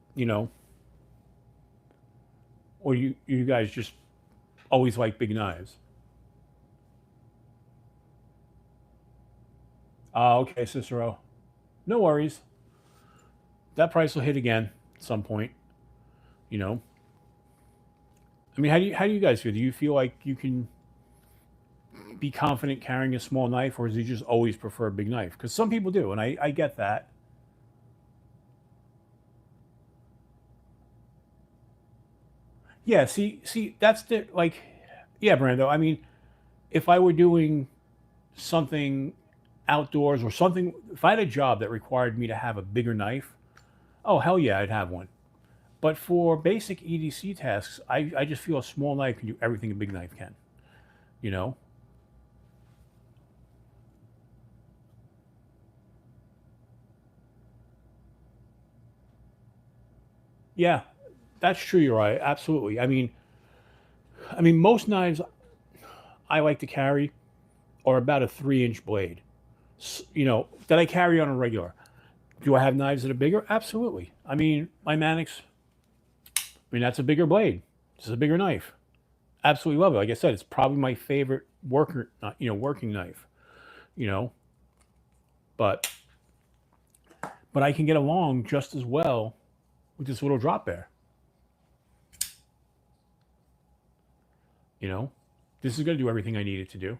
or you guys just always like big knives? Okay, Cicero. No worries. That price will hit again at some point. I mean, how do you guys feel? Do you feel like you can be confident carrying a small knife, or do you just always prefer a big knife? Because some people do, and I get that. Yeah, see, that's yeah, Brando. I mean, if I were doing something outdoors or something, if I had a job that required me to have a bigger knife, oh hell yeah, I'd have one. But for basic EDC tasks, I just feel a small knife can do everything a big knife can. You know? Yeah, that's true. You're right. Absolutely. I mean, most knives I like to carry are about a 3-inch blade. That I carry on a regular. Do I have knives that are bigger? Absolutely. I mean, my Mannix. I mean, that's a bigger blade. It's a bigger knife. Absolutely love it. Like I said, it's probably my favorite working knife. You know, but I can get along just as well with this little drop bear. You know, this is going to do everything I need it to do.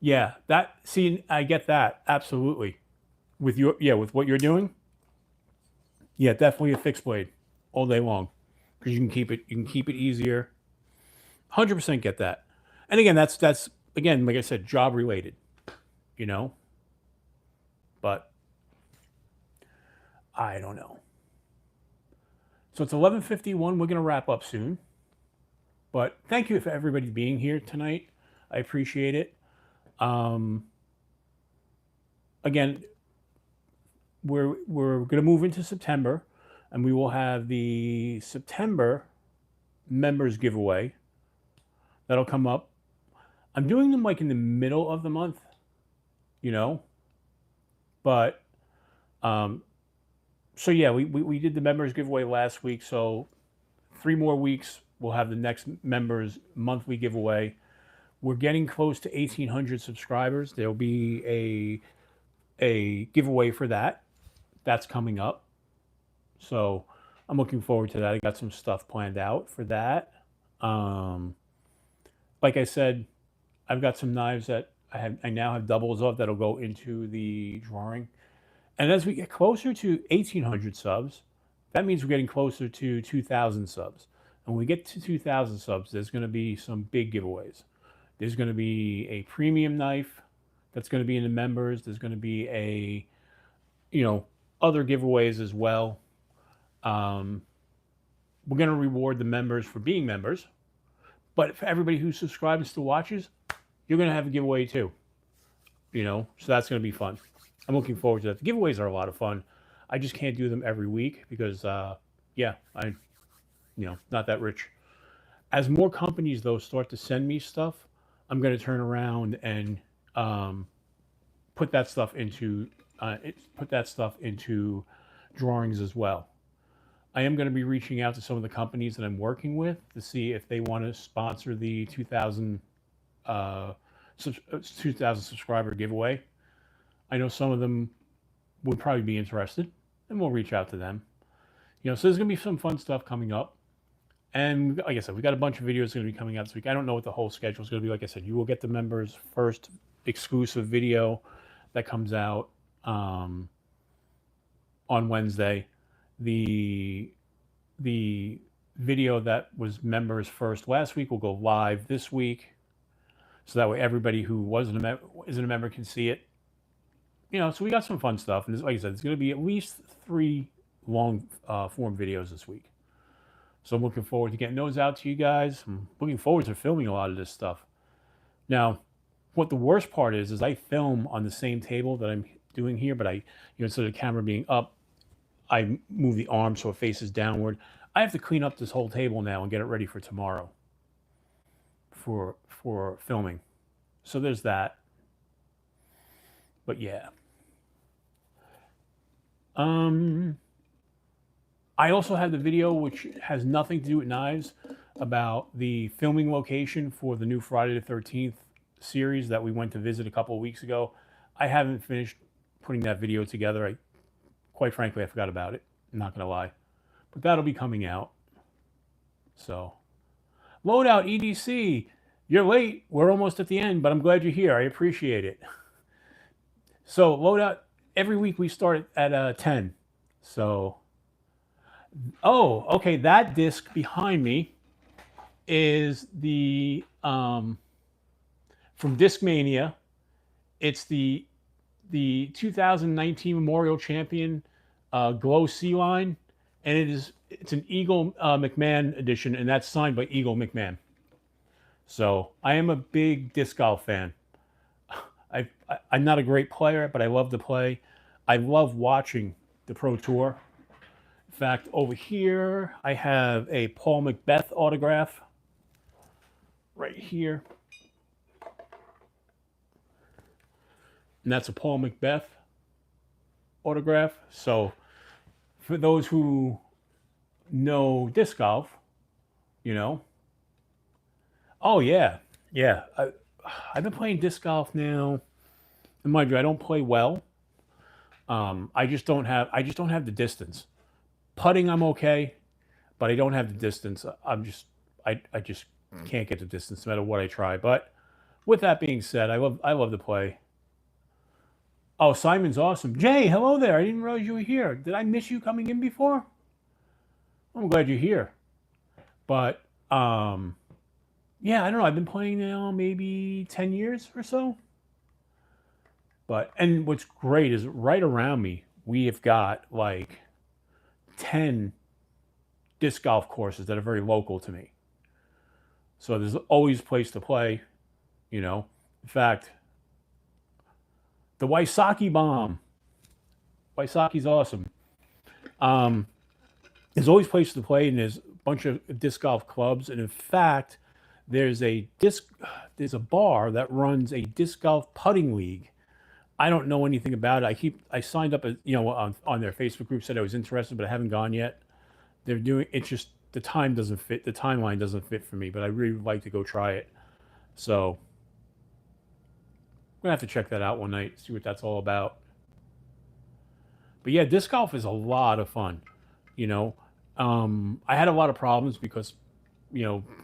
Yeah, I get that absolutely. With what you're doing, yeah, definitely a fixed blade all day long because you can keep it easier. 100% get that. And again, that's again, like I said, job related. You know, but I don't know. So it's 11:51. We're gonna wrap up soon. But thank you for everybody being here tonight. I appreciate it. Um, again, we're going to move into September, and we will have the September members giveaway that'll come up. I'm doing them like in the middle of the month, you know, but so yeah, we did the members giveaway last week. So 3 more weeks, we'll have the next members monthly giveaway. We're getting close to 1,800 subscribers. There'll be a giveaway for that. That's coming up. So I'm looking forward to that. I got some stuff planned out for that. Like I said, I've got some knives that I now have doubles of that'll go into the drawing. And as we get closer to 1,800 subs, that means we're getting closer to 2,000 subs. And when we get to 2,000 subs, there's going to be some big giveaways. There's going to be a premium knife that's going to be in the members. There's going to be other giveaways as well. We're going to reward the members for being members. But for everybody who subscribes and still watches, you're going to have a giveaway too. So that's going to be fun. I'm looking forward to that. The giveaways are a lot of fun. I just can't do them every week because, I'm not that rich. As more companies, though, start to send me stuff, I'm going to turn around and put that stuff into drawings as well. I am going to be reaching out to some of the companies that I'm working with to see if they want to sponsor the 2,000 subscriber giveaway. I know some of them would probably be interested, and we'll reach out to them. So there's going to be some fun stuff coming up. And like I said, we got a bunch of videos going to be coming out this week. I don't know what the whole schedule is going to be. Like I said, you will get the members' first exclusive video that comes out on Wednesday. The video that was members first last week will go live this week, so that way everybody who isn't a member can see it. So we got some fun stuff, and like I said, it's going to be at least 3 long form videos this week. So I'm looking forward to getting those out to you guys. I'm looking forward to filming a lot of this stuff. Now, what the worst part is I film on the same table that I'm doing here, but instead of the camera being up, I move the arm so it faces downward. I have to clean up this whole table now and get it ready for tomorrow for filming. So there's that. But yeah. I also have the video, which has nothing to do with knives, about the filming location for the new Friday the 13th series that we went to visit a couple of weeks ago. I haven't finished putting that video together. Quite frankly, I forgot about it. I'm not going to lie. But that'll be coming out. So, Loadout EDC, you're late. We're almost at the end, but I'm glad you're here. I appreciate it. So, Loadout, every week we start at 10. So, oh, okay, that disc behind me is the, from Discmania. It's the 2019 Memorial Champion Glow Sea Line, and it's an Eagle McMahon edition, and that's signed by Eagle McMahon. So I am a big disc golf fan. I'm not a great player, but I love to play. I love watching the Pro Tour. In fact, over here I have a Paul Macbeth autograph right here. And that's a Paul Macbeth autograph. So for those who know disc golf, oh yeah, I've been playing disc golf now, and mind you, I don't play well. I just don't have the distance. Putting, I'm okay, but I don't have the distance. I just can't get the distance no matter what I try. But with that being said, I love to play. Oh, Simon's awesome. Jay, hello there. I didn't realize you were here. Did I miss you coming in before? I'm glad you're here. But yeah, I don't know. I've been playing now maybe 10 years or so. And what's great is right around me, we have got like 10 disc golf courses that are very local to me. So there's always a place to play, In fact, The Waisaki bomb. Waisaki's awesome. There's always places to play, and there's a bunch of disc golf clubs. And in fact, there's a bar that runs a disc golf putting league. I don't know anything about it. I signed up, on their Facebook group, said I was interested, but I haven't gone yet. They're doing it's just the time doesn't fit. The timeline doesn't fit for me, but I really would like to go try it. So I'm gonna have to check that out one night, see what that's all about. But yeah, disc golf is a lot of fun. You know, I had a lot of problems because,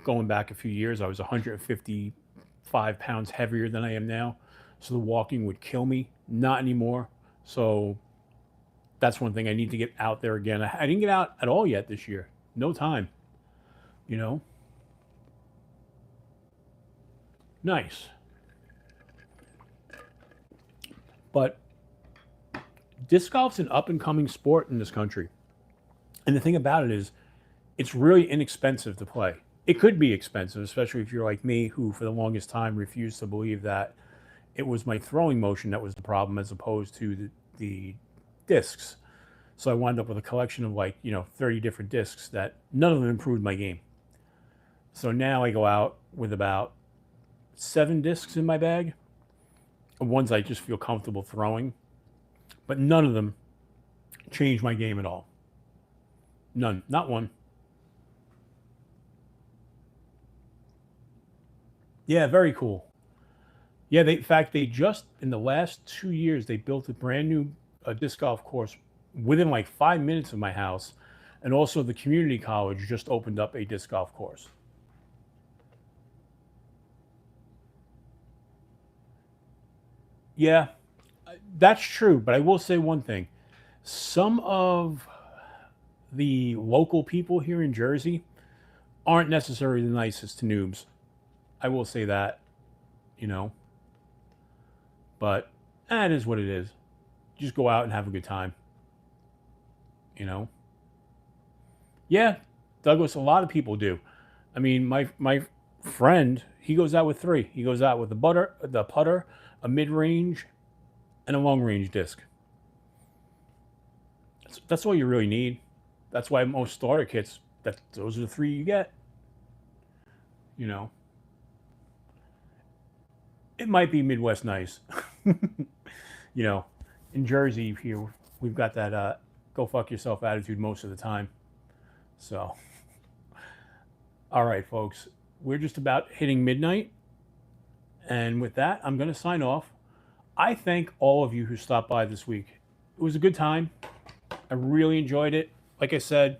going back a few years, I was 155 pounds heavier than I am now. So the walking would kill me. Not anymore. So that's one thing I need to get out there again. I didn't get out at all yet this year. No time. You know? Nice. But disc golf's an up and coming sport in this country. And the thing about it is, it's really inexpensive to play. It could be expensive, especially if you're like me, who for the longest time refused to believe that it was my throwing motion that was the problem as opposed to the discs. So I wound up with a collection of 30 different discs that none of them improved my game. So now I go out with about 7 discs in my bag, ones I just feel comfortable throwing, but none of them change my game at all. None, not one. Yeah, very cool. Yeah, in fact, they just, in the last 2 years, they built a brand new disc golf course within like 5 minutes of my house. And also the community college just opened up a disc golf course. Yeah, that's true. But I will say one thing. Some of the local people here in Jersey aren't necessarily the nicest to noobs. I will say that, you know. But it is what it is. Just go out and have a good time. You know. Yeah, Douglas. A lot of people do. I mean, my friend, he goes out with 3. He goes out with the putter, a mid range, and a long range disc. That's all you really need. That's why most starter kits. Those are the 3 you get. You know. It might be Midwest nice. You know, in Jersey here, we've got that go fuck yourself attitude most of the time. So, all right, folks, we're just about hitting midnight. And with that, I'm going to sign off. I thank all of you who stopped by this week. It was a good time. I really enjoyed it. Like I said,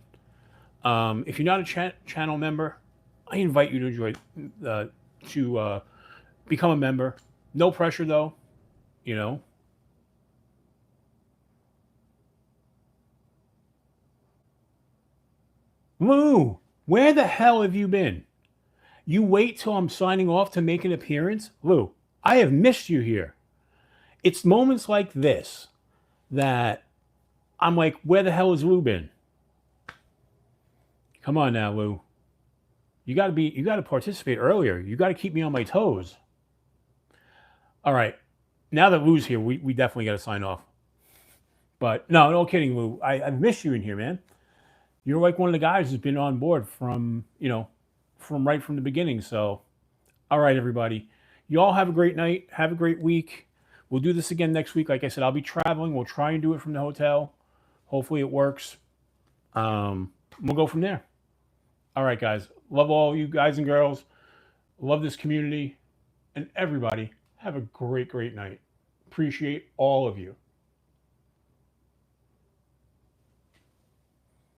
if you're not a channel member, I invite you to become a member. No pressure, though. You know. Lou, where the hell have you been? You wait till I'm signing off to make an appearance? Lou, I have missed you here. It's moments like this that I'm like, where the hell has Lou been? Come on now, Lou. You got to participate earlier. You got to keep me on my toes. All right. Now that Lou's here, we definitely got to sign off. But no kidding, Lou. I've missed you in here, man. You're like one of the guys who's been on board from right from the beginning. So, all right, everybody. You all have a great night. Have a great week. We'll do this again next week. Like I said, I'll be traveling. We'll try and do it from the hotel. Hopefully it works. We'll go from there. All right, guys. Love all you guys and girls. Love this community. And everybody, have a great, great night. Appreciate all of you.